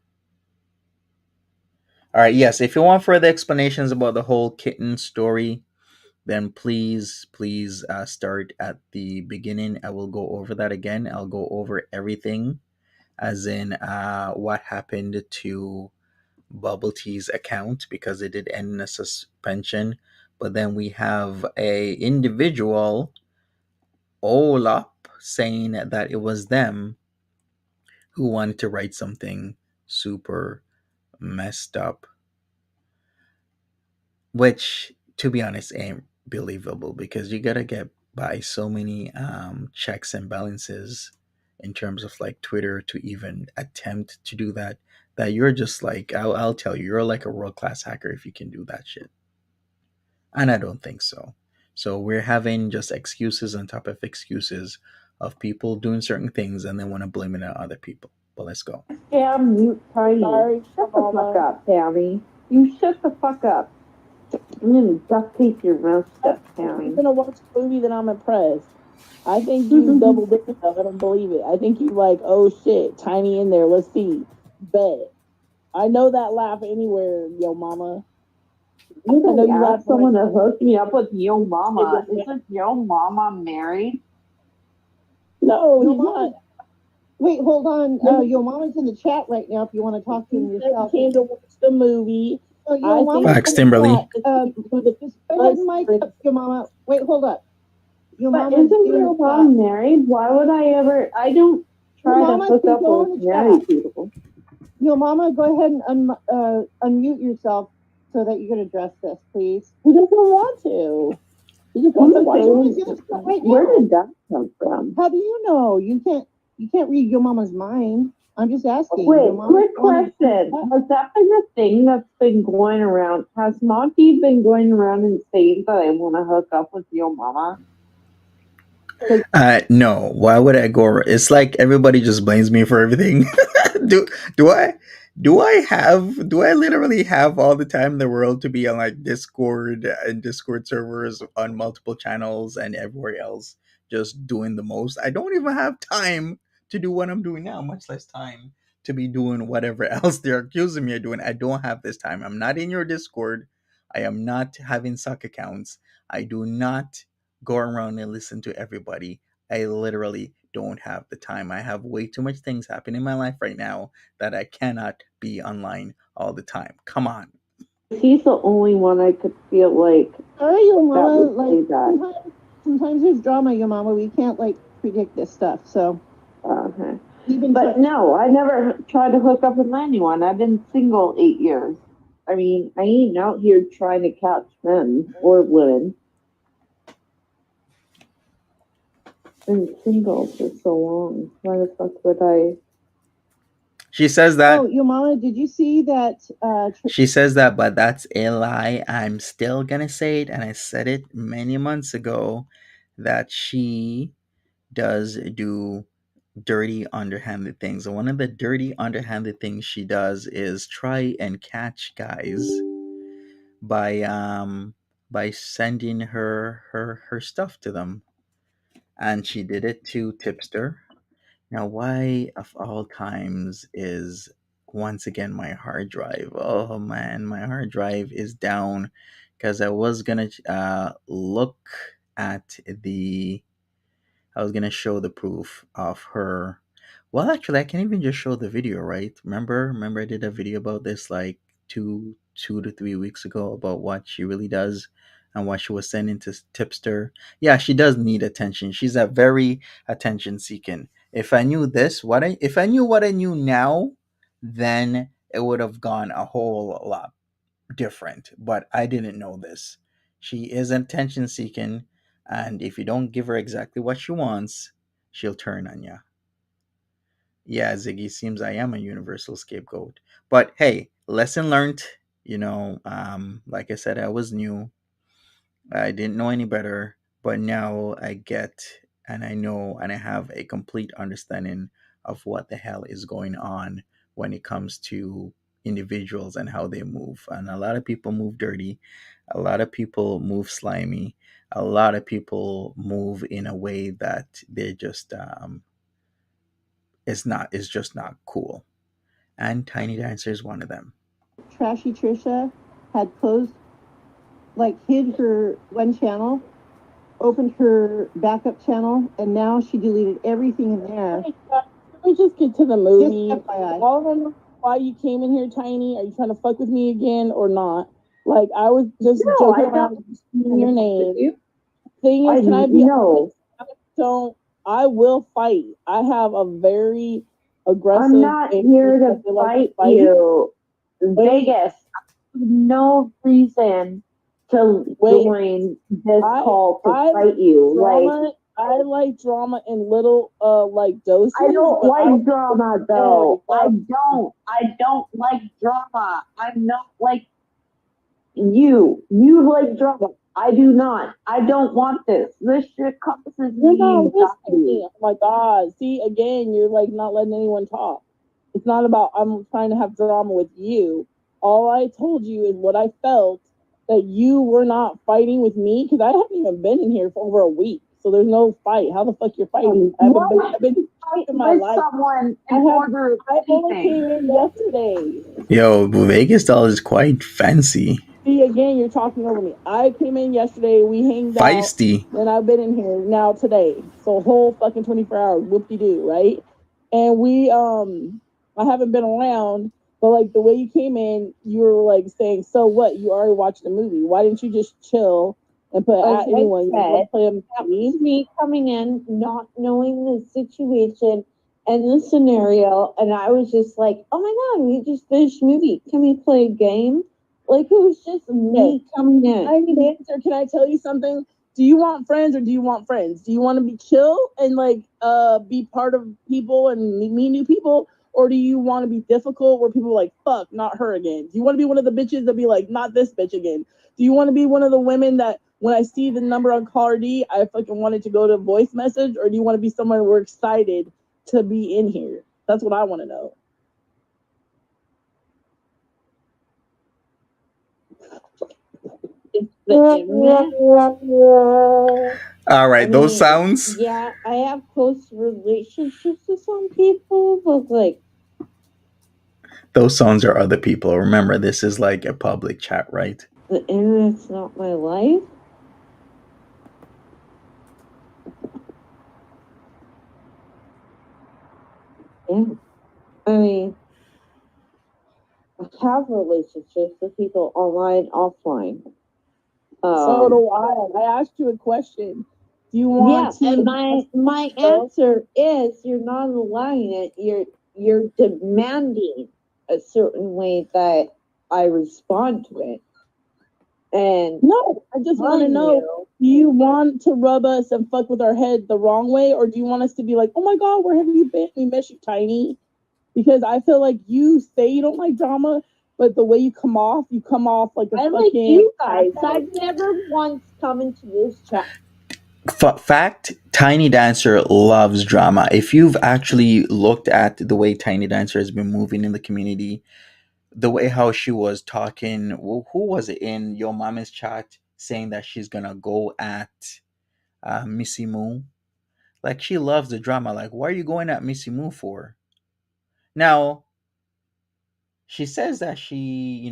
All right, yes, if you want further explanations about the whole kitten story, then please start at the beginning. I will go over that again. I'll go over everything, as in what happened to Bubble Tea's account because it did end in a suspension. But then we have a individual, Olap, saying that it was them who wanted to write something super messed up, which to be honest ain't believable because you gotta get by so many checks and balances in terms of like Twitter to even attempt to do that, that you're just like, I'll tell you, you're like a world-class hacker if you can do that shit. And I don't think so. So we're having just excuses on top of excuses of people doing certain things and then want to blame it on other people. But let's go. Damn you, Tiny. Sorry, Shut the mama. fuck up, Tammy. You shut the fuck up. I'm gonna duct tape your mouth shut, I'm Tammy. gonna watch a movie that I'm impressed. I think you double dipped. I don't believe it. I think you like, oh shit, Tiny in there. Let's see. Bet. I know that laugh anywhere, yo mama. You I know can you ask laugh someone right to hook me up with yo mama. Yeah. Isn't yo mama married? No, Yo he's mama. not. Wait, hold on. Your mama's in the chat right now if you want to talk to him He yourself. came to watch the movie. Your mama. Facts, Timberly. Just go ahead and mic up, your mama. Wait, hold up. Your But mama's isn't in your the mom chat. married? Why would I ever? I don't try Your to mama hook can up go in with the married chat. people. Your mama, go ahead and unmute yourself so that you can address this, please. He doesn't want to. He just wants to watch it. Right Where now. did that come from? How do you know? You can't read your mama's mind. I'm just asking. Wait, Your mama quick question. Has that been a thing that's been going around? Has Monty been going around and saying that I want to hook up with your mama? No. Why would I go? It's like everybody just blames me for everything. do do I do I literally have all the time in the world to be on like Discord and Discord servers on multiple channels and everywhere else just doing the most? I don't even have time to do what I'm doing now, much less time to be doing whatever else they're accusing me of doing. I don't have this time. I'm not in your Discord. I am not having suck accounts. I do not go around and listen to everybody. I literally don't have the time. I have way too much things happening in my life right now that I cannot be online all the time. Come on. He's the only one I could feel like Your mama, would say like that. sometimes there's drama, your mama. We can't like predict this stuff. So Okay. even But no, I never tried to hook up with anyone. I've been single 8 years. I mean, I ain't out here trying to catch men or women. Been single for so long. Why the fuck would I? She says that. Oh, your mama, did you see that? She says that, but that's a lie. I'm still gonna say it, and I said it many months ago that she does do dirty, underhanded things. And one of the dirty, underhanded things she does is try and catch guys by sending her stuff to them. And she did it to Tipster. Now, why of all times is once again my hard drive? Oh man, my hard drive is down because I was gonna look at the. I was gonna show the proof of her. Well, actually, I can even just show the video, right? Remember, I did a video about this like two to 3 weeks ago about what she really does and what she was sending to Tipster. Yeah, she does need attention. She's a very attention seeking. If I knew this, if I knew what I knew now, then it would have gone a whole lot different. But I didn't know this. She is attention seeking, and if you don't give her exactly what she wants, she'll turn on you. Yeah, Ziggy, seems I am a universal scapegoat. But hey, lesson learned. Like I said, I was new. I didn't know any better, but now I get and I know and I have a complete understanding of what the hell is going on when it comes to individuals and how they move. And a lot of people move dirty, a lot of people move slimy, a lot of people move in a way that they just is just not cool. And Tiny Dancer is one of them. Trashy Trisha had closed, like hid her one channel, opened her backup channel, and now she deleted everything in there. Let me just get to the movie. Just FYI. I don't know why you came in here, Tiny. Are you trying to fuck with me again or not? Like, I was just joking around with your name. Thing is, can I be honest? I will fight. I have a very aggressive. I'm not here to fight you. Vegas, no reason to join this call to fight you. I like drama in little like doses. I don't like drama though. I don't like drama. I'm not like you. You like drama. I do not. I don't want this. This shit causes me anxiety. Oh my god. See, again, you're like not letting anyone talk. It's not about I'm trying to have drama with you. All I told you is what I felt, that you were not fighting with me, because I haven't even been in here for over a week. So there's no fight. How the fuck you're fighting? I've been fighting my life. Someone I only came in yesterday. Yo, VegasDoll is quite fancy. See, again, you're talking over me. I came in yesterday. We hanged Feisty. out. And I've been in here now today. So whole fucking 24 hours. Whoop-de-doo, right? And we, I haven't been around. But, like, the way you came in, you were, like, saying, so what? You already watched the movie. Why didn't you just chill and put anyone? Me coming in, not knowing the situation and the scenario. And I was just like, oh, my God, we just finished the movie. Can we play a game? Like, it was just me coming in. I need an answer. Can I tell you something? Do you want friends or do you want friends? Do you want to be chill and, like, be part of people and meet new people? Or do you want to be difficult where people are like, fuck, not her again? Do you want to be one of the bitches that be like, not this bitch again? Do you want to be one of the women that when I see the number on caller D, I fucking wanted to go to voice message? Or do you want to be someone we're excited to be in here? That's what I want to know. All right, those sounds. Yeah, I have close relationships with some people, but like those sounds are other people. Remember, this is like a public chat, right? The internet's not my life. Yeah. I mean, I have relationships with people online, offline. So do I. I asked you a question. Do you Yeah, want to? and my answer is you're not allowing it. You're demanding a certain way that I respond to it. And No, I just want to know, do you want to rub us and fuck with our head the wrong way, or do you want us to be like, oh my god, where have you been? We miss you, Tiny. Because I feel like you say you don't like drama, but the way you come off like a I fucking. like you guys. I've never once come into this chat. Fact, Tiny Dancer loves drama. If you've actually looked at the way Tiny Dancer has been moving in the community, the way how she was talking, who was it in Your Mama's chat saying that she's gonna go at Missy Moo? Like, she loves the drama. Like, why are you going at Missy Moo for? Now, she says that she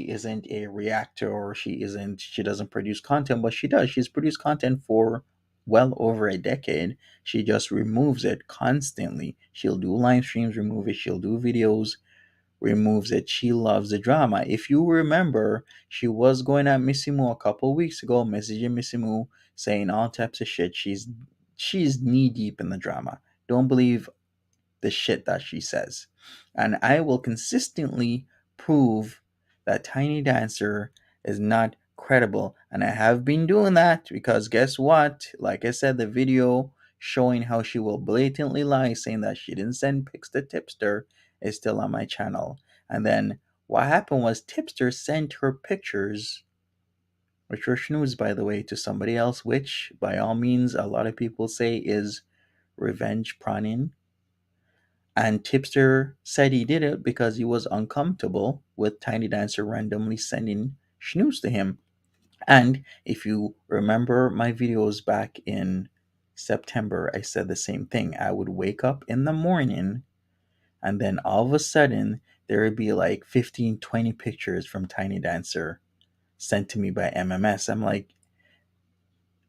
isn't a reactor, or she doesn't produce content, but she does. She's produced content for well over a decade. She just removes it constantly. She'll do live streams, remove it. She'll do videos, removes it. She loves the drama. If you remember, she was going at Missy Moo a couple weeks ago, messaging Missy Moo, saying all types of shit. She's knee deep in the drama. Don't believe the shit that she says. And I will consistently prove that Tiny Dancer is not credible. And I have been doing that because guess what? Like I said, the video showing how she will blatantly lie, saying that she didn't send pics to Tipster, is still on my channel. And then what happened was Tipster sent her pictures, which were snooze, by the way, to somebody else, which by all means a lot of people say is revenge prawning. And Tipster said he did it because he was uncomfortable with Tiny Dancer randomly sending snooze to him. And if you remember my videos back in September, I said the same thing. I would wake up in the morning, and then all of a sudden there would be like 15, 20 pictures from Tiny Dancer sent to me by MMS. I'm like,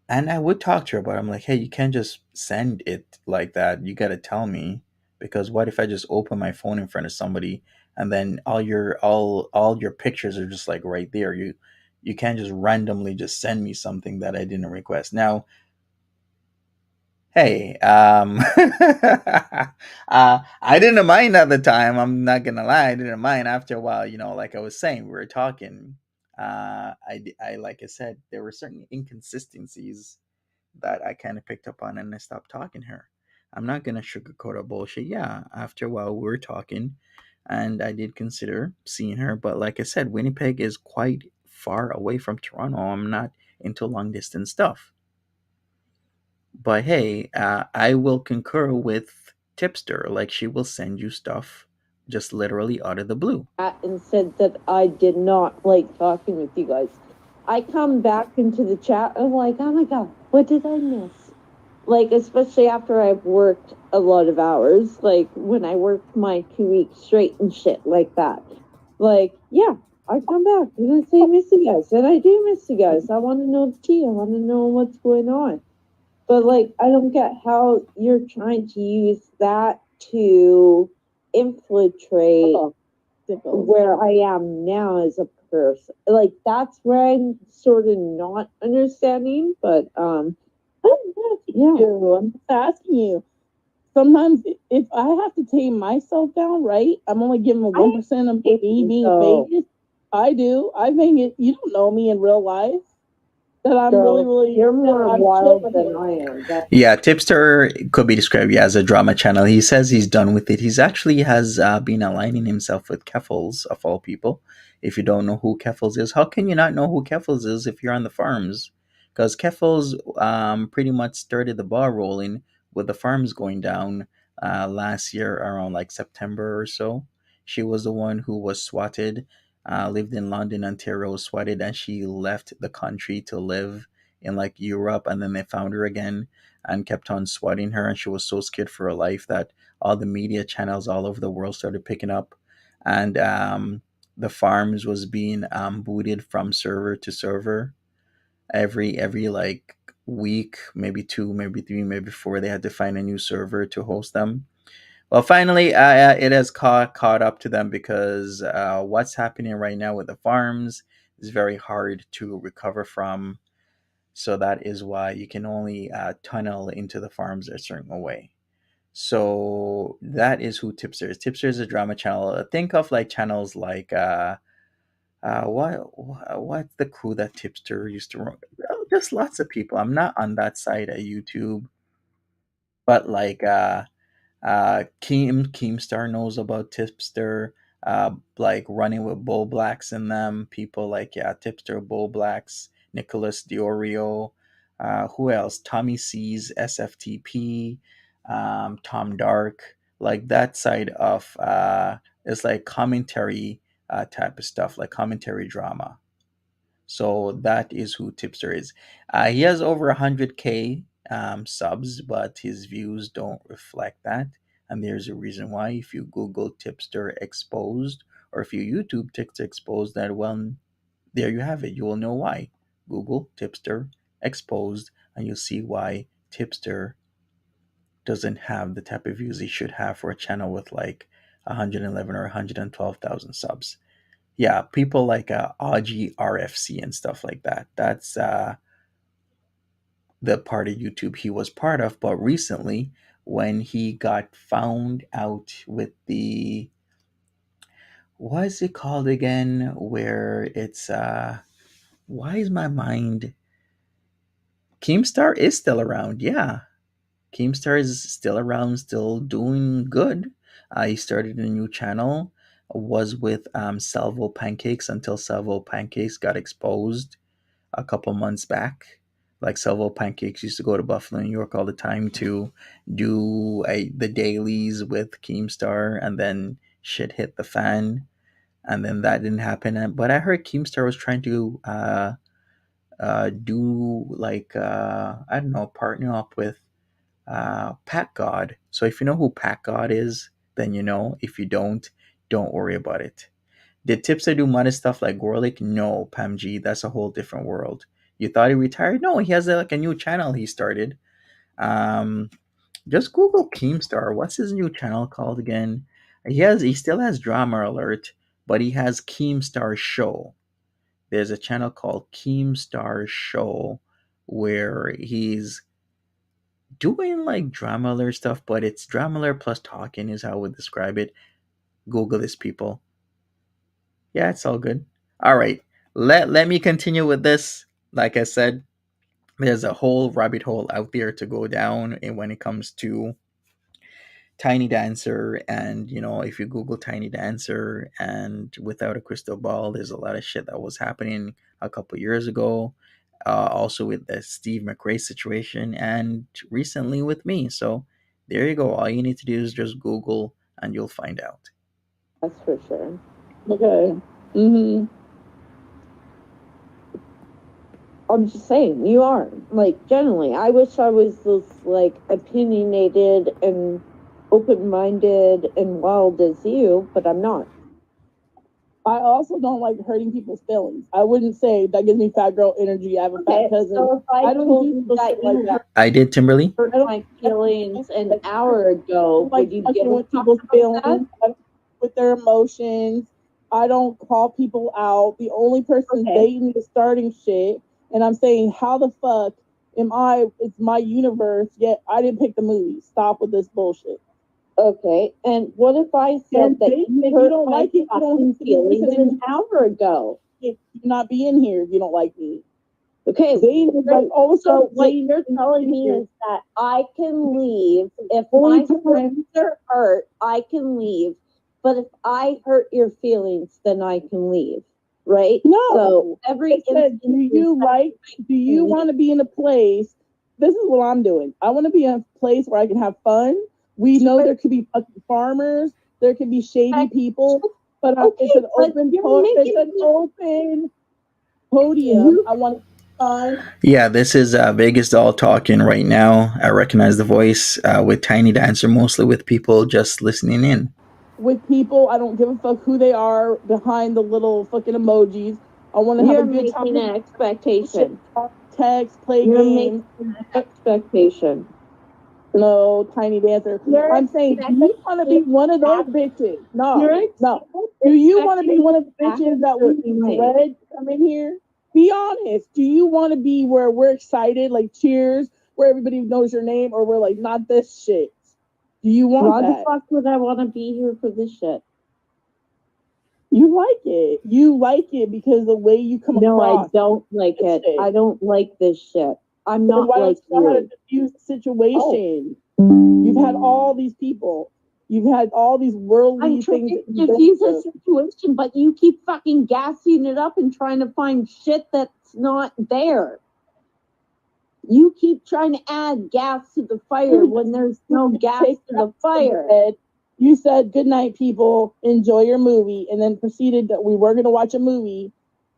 and I would talk to her, but I'm like, hey, you can't just send it like that. You got to tell me, because what if I just open my phone in front of somebody, and then all your pictures are just like right there. You can't just randomly just send me something that I didn't request. Now, hey, I didn't mind at the time. I'm not gonna lie, I didn't mind. After a while, like I was saying, we were talking. I like I said, there were certain inconsistencies that I kind of picked up on, and I stopped talking to her. I'm not gonna sugarcoat her bullshit. Yeah, after a while we were talking, and I did consider seeing her, but like I said, Winnipeg is quite far away from Toronto. I'm not into long distance stuff. But hey, I will concur with Tipster. Like, she will send you stuff just literally out of the blue. And said that I did not like talking with you guys. I come back into the chat and I'm like, oh my god, what did I miss? Like, especially after I've worked a lot of hours, like when I worked my 2 weeks straight and shit like that. Like, yeah, I come back and I say, miss you guys. And I do miss you guys. I want to know the tea. I want to know what's going on. But, like, I don't get how you're trying to use that to infiltrate where I am now as a person. Like, that's where I'm sort of not understanding, but, I'm just asking you. Sometimes if I have to tame myself down, right? I'm only giving 1% of me being Vegas. I do. I think it. You don't know me in real life. That I'm really. You're more wild than I am. Yeah, Tipster could be described as a drama channel. He says he's done with it. He's actually has been aligning himself with Keffels, of all people. If you don't know who Keffels is, how can you not know who Keffels is if you're on the farms? Because Keffels pretty much started the ball rolling with the farms going down last year around like September or so. She was the one who was swatted, lived in London, Ontario, was swatted, and she left the country to live in like Europe, and then they found her again and kept on swatting her, and she was so scared for her life that all the media channels all over the world started picking up, and the farms was being booted from server to server every like week, maybe two, maybe three, maybe four. They had to find a new server to host them. Well, finally, it has caught up to them because what's happening right now with the farms is very hard to recover from. So that is why you can only tunnel into the farms a certain way. So that is who Tipster is. Tipster is a drama channel. Think of like channels like what's the crew that Tipster used to run? Well, just lots of people. I'm not on that side of YouTube, but like Keemstar knows about Tipster. Like running with Bull Blacks in them. People like Tipster, Bull Blacks, Nicholas Diorio. Who else? Tommy C's SFTP, Tom Dark. Like that side of is like commentary type of stuff, like commentary drama. So that is who Tipster is. He has over 100K subs, but his views don't reflect that. And there's a reason why. If you Google Tipster Exposed, or if you YouTube Tipster Exposed, that well, there you have it. You will know why. Google Tipster Exposed, and you'll see why Tipster doesn't have the type of views he should have for a channel with like 111 or 112,000 subs. Yeah, people like Augie RFC and stuff like that. That's the part of YouTube he was part of. But recently, when he got found out with the, what is it called again? Where it's why is my mind? Keemstar is still around. Yeah, Keemstar is still around, still doing good. He started a new channel. Was with Salvo Pancakes until Salvo Pancakes got exposed a couple months back. Like Salvo Pancakes used to go to Buffalo, New York all the time to do the dailies with Keemstar, and then shit hit the fan, and then that didn't happen. But I heard Keemstar was trying to do like I don't know, partner up with Pat God. So if you know who Pat God is, then you know. If you don't worry about it. Did Tipster do money stuff like Gorlick? No, Pam G. That's a whole different world. You thought he retired? No, he has like a new channel he started. Um, just Google Keemstar. What's his new channel called again? He still has Drama Alert, but he has Keemstar Show. There's a channel called Keemstar Show where he's doing like Drama Alert stuff, but it's Drama Alert plus talking is how I would describe it. Google this, people. Yeah, it's all good. All right. Let me continue with this. Like I said, there's a whole rabbit hole out there to go down and when it comes to Tiny Dancer. And if you Google Tiny Dancer and without a crystal ball, there's a lot of shit that was happening a couple years ago. Also with the Steve McRae situation and recently with me. So there you go. All you need to do is just Google and you'll find out. That's for sure. Okay. Mm-hmm. I'm just saying, you are. Like, generally, I wish I was as, like, opinionated and open-minded and wild as you, but I'm not. I also don't like hurting people's feelings. I wouldn't say that gives me fat girl energy. I have a fat cousin. So if I don't do that, like that. I did, Timberly. Hurt my feelings an hour ago. Would you get with people's feelings, with their emotions? I don't call people out. The only person dating is starting shit, and I'm saying, how the fuck am I? It's my universe. Yet I didn't pick the movie. Stop with this bullshit. Okay, and what if I said that you don't like it? You don't feelings an hour ago. You're not being here if you don't like me. Okay, so what you're telling me is that I can leave if my feelings are hurt. I can leave, but if I hurt your feelings, then I can leave, right? No. So every do you want to be in a place? This is what I'm doing. I want to be in a place where I can have fun. We know there could be fucking farmers, there could be shady people, but it's an open podium. I want fun. Yeah, this is VegasDoll talking right now. I recognize the voice with Tiny Dancer, mostly with people just listening in. With people, I don't give a fuck who they are behind the little fucking emojis. I want to have a good time. You're making an expectation. Text, play games. Expectation. No, Tiny Dancer. I'm saying, do you want to be one of those bitches? No. Do you want to be one of the bitches that we dread come in here? Be honest. Do you want to be where we're excited, like cheers, where everybody knows your name, or we're like, not this shit? Do you want Why that? the fuck would I want to be here for this shit? You like it. You like it because the way you come No, across. I don't like it. Shit. I don't like this shit. I'm not why like don't you know how to you. diffuse the situation? You've had all these people. You've had all these worldly I'm trying things. to diffuse a situation, but you keep fucking gassing it up and trying to find shit that's not there. You keep trying to add gas to the fire when there's no gas to the fire. You said, good night, people. Enjoy your movie. And then proceeded that we were going to watch a movie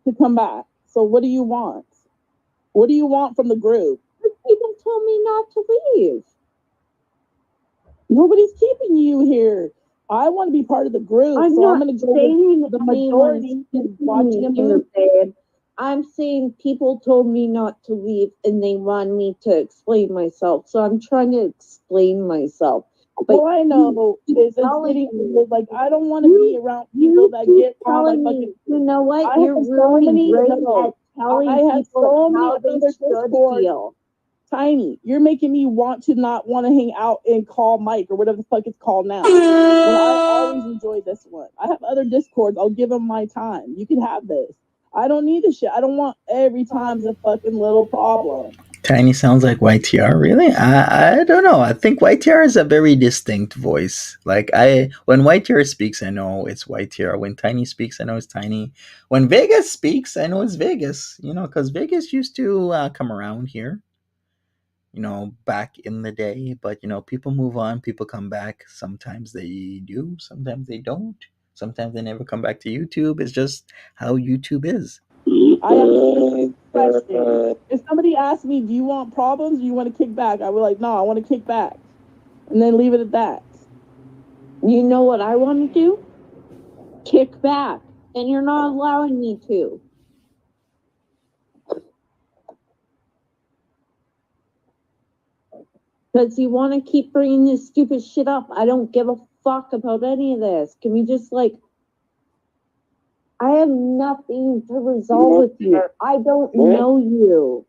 to come back. So what do you want? What do you want from the group? People told me not to leave. Nobody's keeping you here. I want to be part of the group. I'm so not I'm going to go saying with the majority is watching a movie. Babe. I'm saying people told me not to leave and they want me to explain myself. So I'm trying to explain myself. But all I know is like I don't want to be around people that get telling me. You know what? You're really great at telling people how they should feel. Tiny, you're making me want to not want to hang out and call Mike or whatever the fuck it's called now. When I always enjoy this one. I have other Discords. I'll give them my time. You can have this. I don't need this shit. I don't want every time's a fucking little problem. Tiny sounds like YTR, really? I don't know. I think YTR is a very distinct voice. Like when YTR speaks, I know it's YTR. When Tiny speaks, I know it's Tiny. When Vegas speaks, I know it's Vegas. Because Vegas used to come around here. Back in the day, but people move on, people come back. Sometimes they do, sometimes they don't. Sometimes they never come back to YouTube. It's just how YouTube is. I have a question. If somebody asked me, do you want problems? Do you want to kick back? I would like, no, I want to kick back. And then leave it at that. You know what I want to do? Kick back. And you're not allowing me to. Because you want to keep bringing this stupid shit up. I don't give a fuck about any of this. Can we just I have nothing to resolve with you. I don't know you.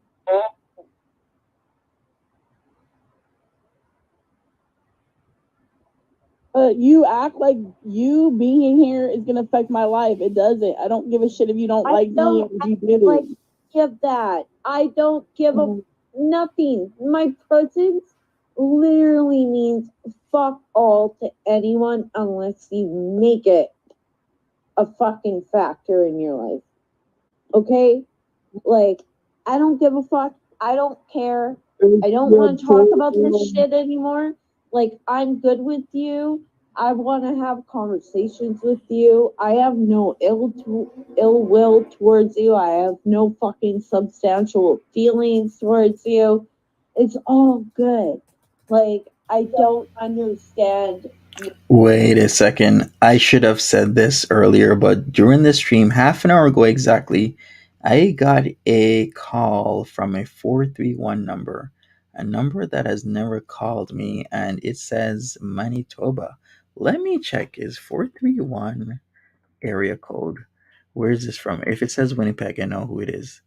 You act like you being in here is gonna affect my life. It doesn't. I don't give a shit if you don't like me or you do. Give that. I don't give a nothing. My presence literally means fuck all to anyone unless you make it a fucking factor in your life. Okay? I don't give a fuck. I don't care. I don't want to talk about this shit anymore. I'm good with you. I want to have conversations with you. I have no ill will towards you. I have no fucking substantial feelings towards you. It's all good. I don't understand. Wait a second. I should have said this earlier, but during the stream, half an hour ago exactly, I got a call from a 431 number, a number that has never called me, and it says Manitoba. Let me check. Is 431 area code? Where is this from? If it says Winnipeg, I know who it is.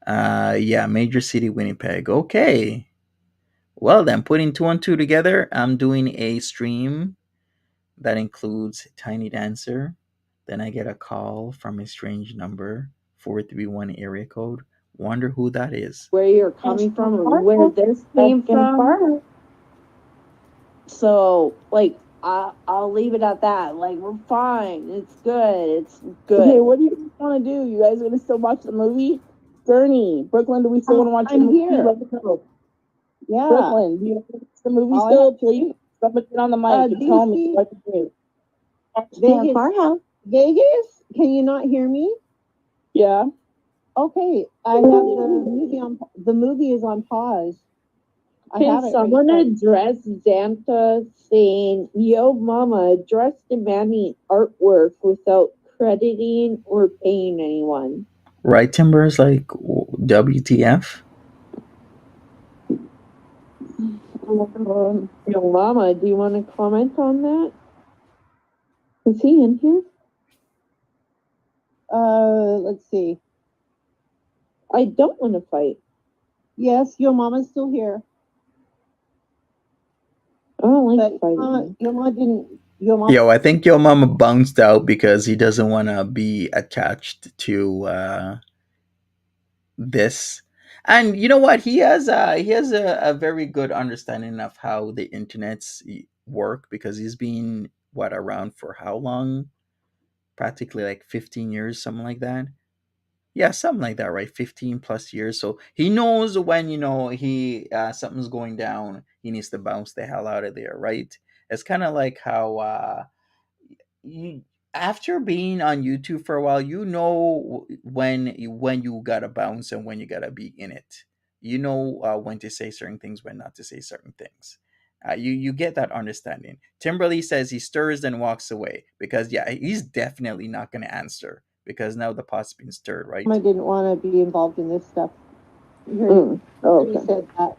Yeah, major city Winnipeg. Okay. Well, then, putting two and two together, I'm doing a stream that includes Tiny Dancer. Then I get a call from a strange number, 431 area code. Wonder who that is. Where you're coming from or where this came from. So, I'll leave it at that. We're fine. It's good. It's good. Okay, what do you want to do? You guys gonna still watch the movie? Gurney, Brooklyn, do we still want to watch the movie? Here. Yeah. Brooklyn, do you want to watch the movie still? Please, somebody get on the mic and tell me what to do. Vegas, can you not hear me? Yeah. Okay, I have the movie on. The movie is on pause. Can someone address Xanta saying, yo mama, address demanding artwork without crediting or paying anyone? Right, Timber is like WTF? Yo, Mama, do you want to comment on that? Is he in here? Let's see. I don't want to fight. Yes, your mama's still here. I don't like But fighting. your mama didn't. Your mom. Yo, I think your mama bounced out because he doesn't want to be attached to this. And you know what? He has a very good understanding of how the internets work because he's been what around for how long? Practically like 15 years, something like that. Yeah, something like that, right? 15 plus years. So he knows when he something's going down, he needs to bounce the hell out of there, right? It's kind of like how you after being on YouTube for a while, when you gotta bounce and when you gotta be in it. You know when to say certain things, when not to say certain things. You get that understanding. Timberly says he stirs and walks away because yeah, he's definitely not gonna answer because now the pot's been stirred, right? I didn't want to be involved in this stuff. He said that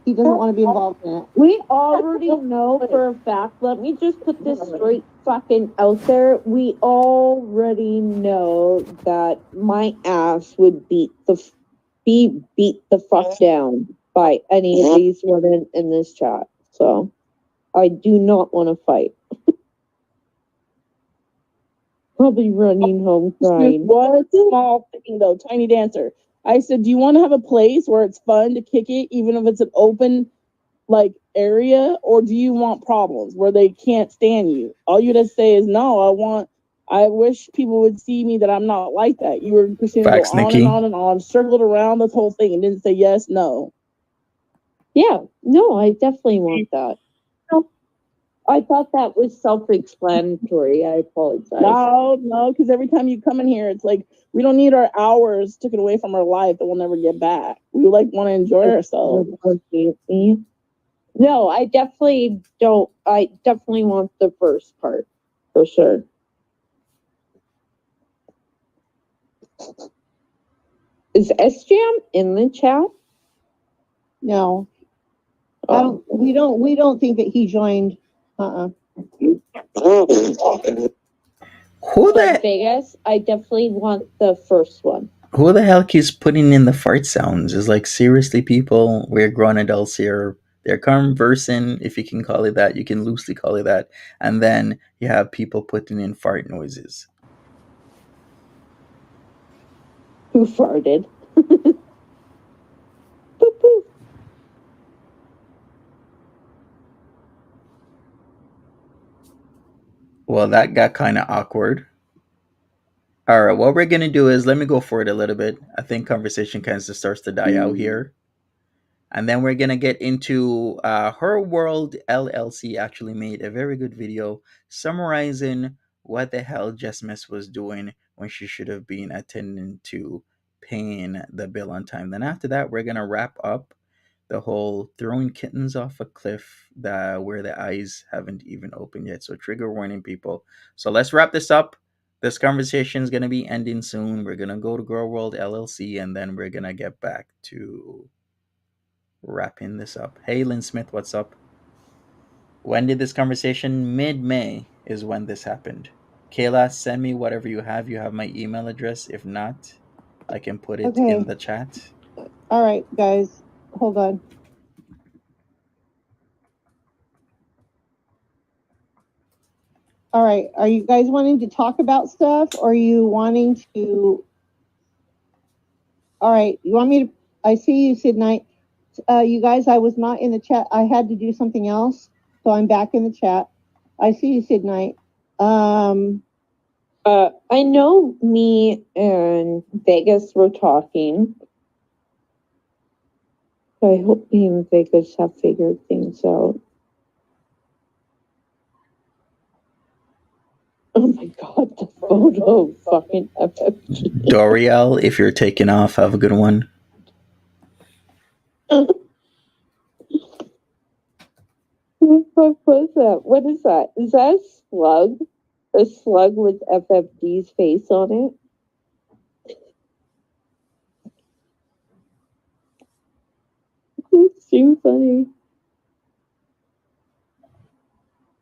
he doesn't want to be involved in it. We already know for a fact. Let me just put this straight fucking out there. We already know that my ass would be beat the fuck down by any of these women in this chat. So I do not want to fight. I'll be running home crying. One small thing though, Tiny Dancer. I said, do you want to have a place where it's fun to kick it, even if it's an open area, or do you want problems where they can't stand you? All you gotta say is no. I wish people would see me that I'm not like that. You were proceeding to go on Nikki. and on and on, circled around this whole thing and didn't say yes, no. Yeah, no, I definitely want that. I thought that was self-explanatory. I apologize. No, because every time you come in here, it's like we don't need our hours taken away from our life that we'll never get back. We want to enjoy ourselves. No, I definitely don't. I definitely want the first part for sure. Is SJam in the chat? No, we don't think that he joined. Who the Vegas? I definitely want the first one. who the hell keeps putting in the fart sounds? Is like seriously, people, we're grown adults here. They're conversing, if you can call it that. You can loosely call it that. And then you have people putting in fart noises. Who farted? Boop, boop. Well, that got kind of awkward. All right, what we're gonna do is let me go for it a little bit. I think conversation kind of starts to die out here, and then we're gonna get into Her World LLC. Actually, made a very good video summarizing what the hell Jessmiss was doing when she should have been attending to paying the bill on time. Then after that, we're gonna wrap up the whole throwing kittens off a cliff where the eyes haven't even opened yet. So trigger warning, people. So let's wrap this up. This conversation is going to be ending soon. We're going to go to Girl World LLC and then we're going to get back to wrapping this up. Hey, Lynn Smith, what's up? When did this conversation? Mid-May is when this happened. Kayla, send me whatever you have. You have my email address. If not, I can put it in the chat. All right, guys, hold on. All right, are you guys wanting to talk about stuff, or are you wanting to? All right, you want me to? I see you, Sid Knight. You guys, I was not in the chat. I had to do something else, so I'm back in the chat. I see you, Sid Knight. I know me and Vegas were talking. I hope me and Vegas have figured things out. Oh my god, the photo fucking FFG. Doriel, if you're taking off, have a good one. What the fuck was that? What is that? Is that a slug? A slug with FFD's face on it? It's too funny.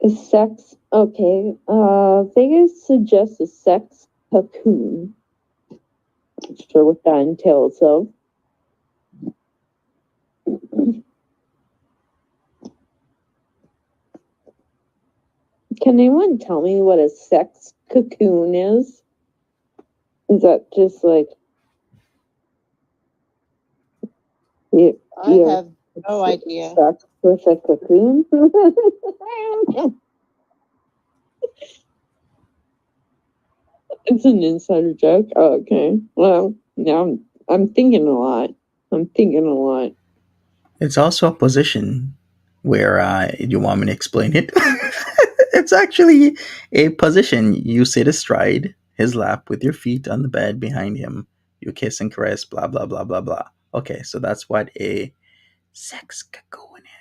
A sex. Okay. Vegas suggests a sex cocoon. Not sure what that entails, though. Can anyone tell me what a sex cocoon is? Is that just like you? I have no idea. Sex with a cocoon? It's an insider joke. Oh, okay. Well, now I'm thinking a lot. I'm thinking a lot. It's also a position where you want me to explain it? It's actually a position. You sit astride his lap with your feet on the bed behind him. You kiss and caress, blah, blah, blah, blah, blah. Okay, so that's what a sex cocoon is.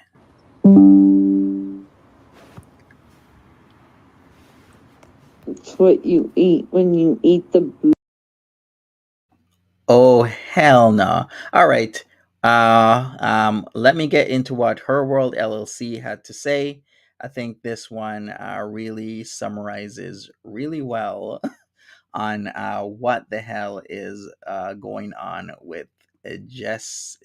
It's what you eat when you eat the booty. Oh, hell no. All right. Let me get into what Her World LLC had to say. I think this one really summarizes really well on what the hell is going on with Jess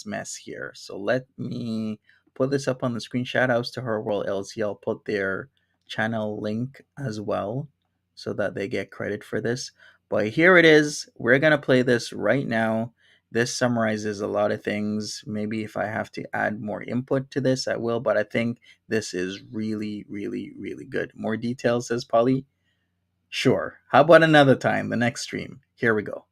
mess here. So let me put this up on the screen. Shout outs to Her World LLC. I'll put their channel link as well so that they get credit for this. But here it is. We're gonna play this right now. This summarizes a lot of things. Maybe if I have to add more input to this, I will. But I think this is really, really, really good. More details, says Polly. Sure. How about another time, the next stream? Here we go.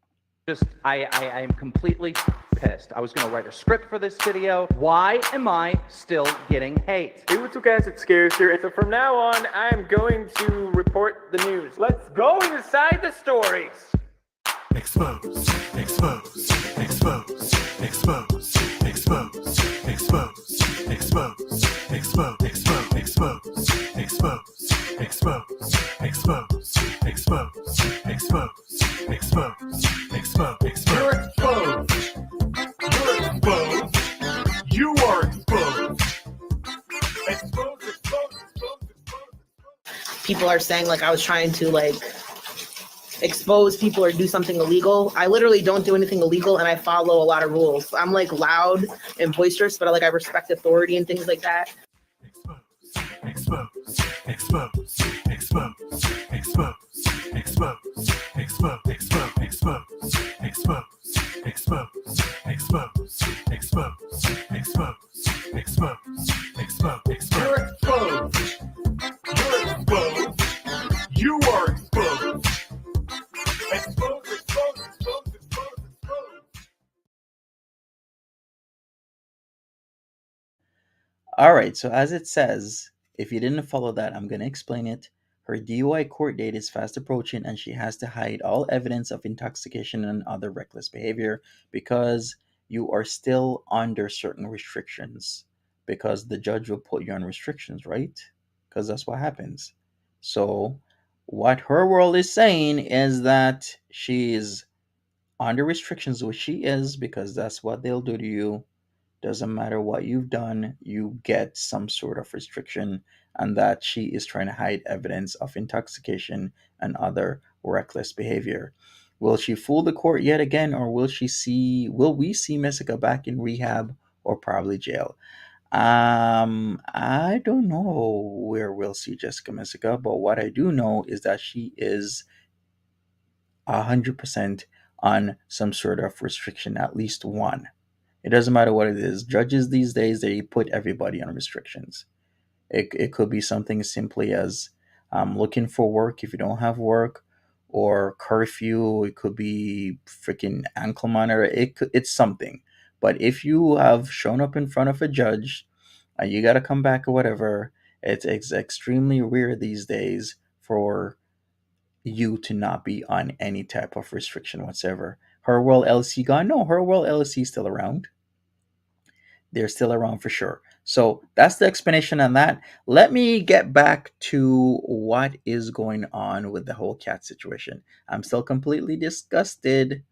I am completely pissed. I was going to write a script for this video. Why am I still getting hate? It was two guys that scares here, and so from now on, I'm going to report the news. Let's go inside the stories. Expose, expose, expose, expose, expose, expose, expose, expose, expose, expose, expose, expose, expose, expose, expose, expose. You're exposed. You're exposed. You are exposed. Exposed, exposed, exposed, exposed. People are saying like I was trying to like expose people or do something illegal. I literally don't do anything illegal and I follow a lot of rules. I'm like loud and boisterous, but I respect authority and things like that. Expose, expose, expose, expose, expose, expose, expose, expose, expose, expose, expose, expose, expose, expose, expose. You're exposed. You're exposed. You are exposed. Expose, expose, expose, expose, expose. All right, so as it says, if you didn't follow that, I'm going to explain it. Her DUI court date is fast approaching, and she has to hide all evidence of intoxication and other reckless behavior because you are still under certain restrictions. Because the judge will put you on restrictions, right? Because that's what happens. So, what Her World is saying is that she's under restrictions, which she is, because that's what they'll do to you. Doesn't matter what you've done, you get some sort of restriction, and that she is trying to hide evidence of intoxication and other reckless behavior. Will she fool the court yet again, or will we see Messica back in rehab or probably jail? I don't know where we'll see Jessica Messica, but what I do know is that she is 100% on some sort of restriction, at least one. It doesn't matter what it is. Judges these days, they put everybody on restrictions. It could be something simply as looking for work if you don't have work, or curfew. It could be freaking ankle monitor. It's something. But if you have shown up in front of a judge and you got to come back or whatever, it's extremely rare these days for you to not be on any type of restriction whatsoever. Her World LC gone? No, Her World LC is still around. They're still around for sure. So that's the explanation on that. Let me get back to what is going on with the whole cat situation. I'm still completely disgusted,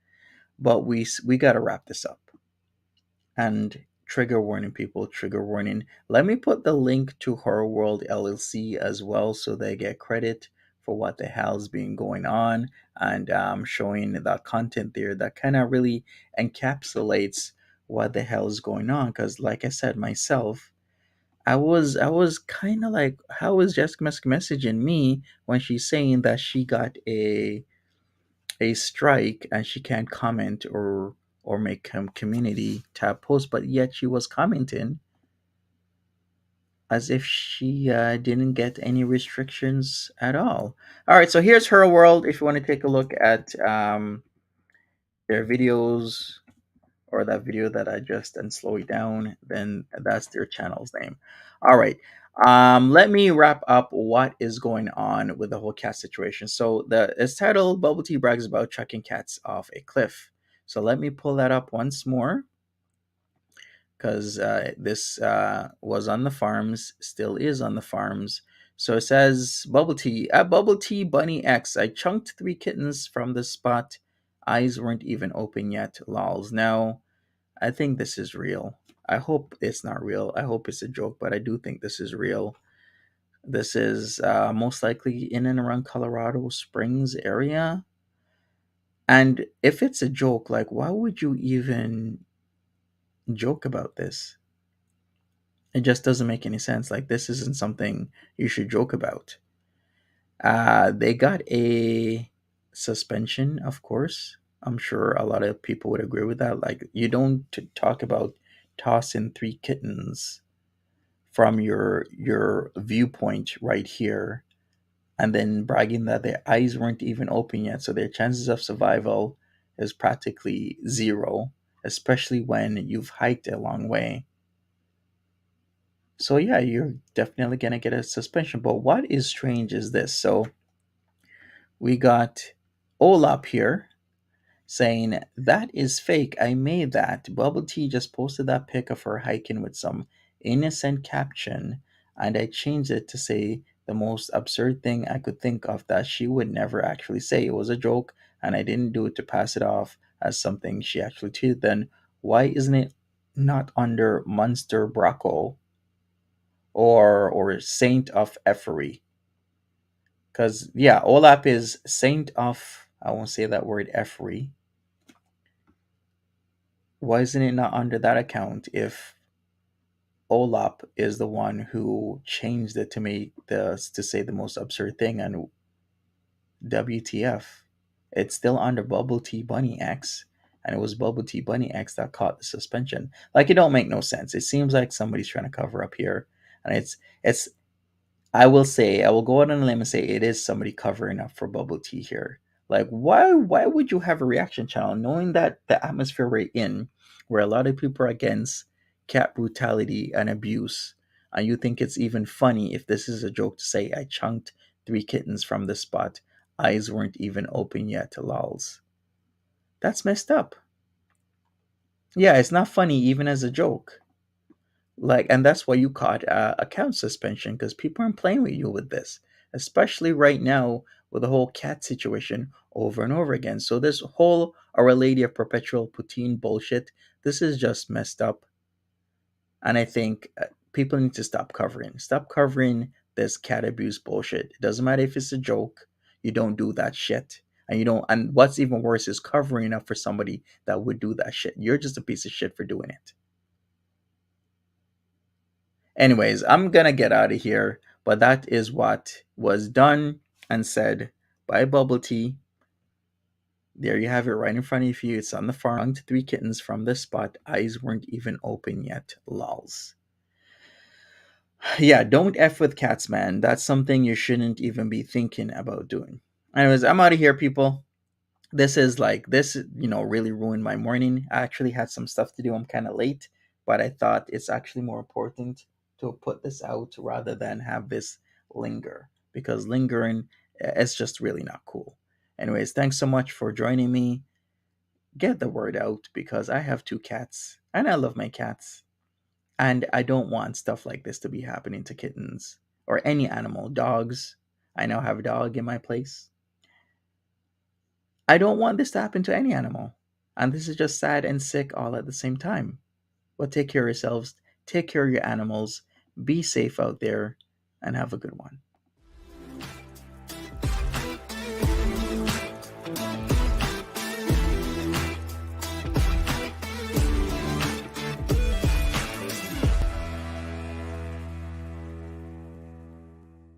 but we got to wrap this up and trigger warning, people, trigger warning. Let me put the link to Horror World LLC as well so they get credit for what the hell's been going on, and showing the content there that kind of really encapsulates what the hell is going on. Because, like I said myself, I was kind of like, how is Jessica messaging me when she's saying that she got a strike and she can't comment or make community tab posts, but yet she was commenting as if she didn't get any restrictions at all. All right, so here's her world. If you want to take a look at their videos, or that video that I just and slow it down, then that's their channel's name. All right. Let me wrap up what is going on with the whole cat situation. So it's titled Bubble Tea brags about chucking cats off a cliff. So let me pull that up once more, because this was on the farms, still is on the farms. So it says Bubble Tea at Bubble Tea Bunny X. I chunked 3 kittens from the spot. Eyes weren't even open yet. Lols. Now, I think this is real. I hope it's not real. I hope it's a joke, but I do think this is real. This is most likely in and around Colorado Springs area. And if it's a joke, like, why would you even joke about this? It just doesn't make any sense. Like, this isn't something you should joke about. They got a suspension, of course. I'm sure a lot of people would agree with that. Like, you don't talk about tossing 3 kittens from your viewpoint right here, and then bragging that their eyes weren't even open yet, so their chances of survival is practically zero, especially when you've hiked a long way. So yeah, you're definitely gonna get a suspension. But what is strange is this. So we got Olap here saying, "That is fake. I made that. Bubble Tea just posted that pic of her hiking with some innocent caption, and I changed it to say the most absurd thing I could think of that she would never actually say. It was a joke, and I didn't do it to pass it off as something she actually tweeted. Then why isn't it not under Monster Bracco or Saint of Effery?" Because, yeah, Olap is Saint of, I won't say that word, Effery. Why isn't it not under that account if Olap is the one who changed it to make to say the most absurd thing? And WTF? It's still under Bubble Tea Bunny X, and it was Bubble Tea Bunny X that caught the suspension. Like, it don't make no sense. It seems like somebody's trying to cover up here, and it's I will say, I will go out on a limb and say it is somebody covering up for Bubble Tea here. Like, why would you have a reaction channel knowing that the atmosphere we're in, where a lot of people are against cat brutality and abuse, and you think it's even funny if this is a joke to say I chunked 3 kittens from the spot, eyes weren't even open yet, lols. That's messed up. Yeah, it's not funny even as a joke. Like, and that's why you caught account suspension, because people aren't playing with you with this, especially right now with the whole cat situation over and over again. So this whole Our Lady of Perpetual Poutine bullshit, this is just messed up, and I think people need to stop covering this cat abuse bullshit. It doesn't matter if it's a joke, you don't do that shit. And you don't, and what's even worse is covering up for somebody that would do that shit. You're just a piece of shit for doing it. Anyways, I'm gonna get out of here, but that is what was done and said by Bubble Tea. There you have it right in front of you. It's on the farm. 3 kittens from this spot. Eyes weren't even open yet. Lols. Yeah, don't F with cats, man. That's something you shouldn't even be thinking about doing. Anyways, I'm out of here, people. This really ruined my morning. I actually had some stuff to do. I'm kind of late, but I thought it's actually more important to put this out rather than have this linger, because lingering, it's just really not cool. Anyways, thanks so much for joining me. Get the word out, because I have 2 cats and I love my cats, and I don't want stuff like this to be happening to kittens or any animal. Dogs. I now have a dog in my place. I don't want this to happen to any animal. And this is just sad and sick all at the same time. But take care of yourselves, take care of your animals, be safe out there, and have a good one.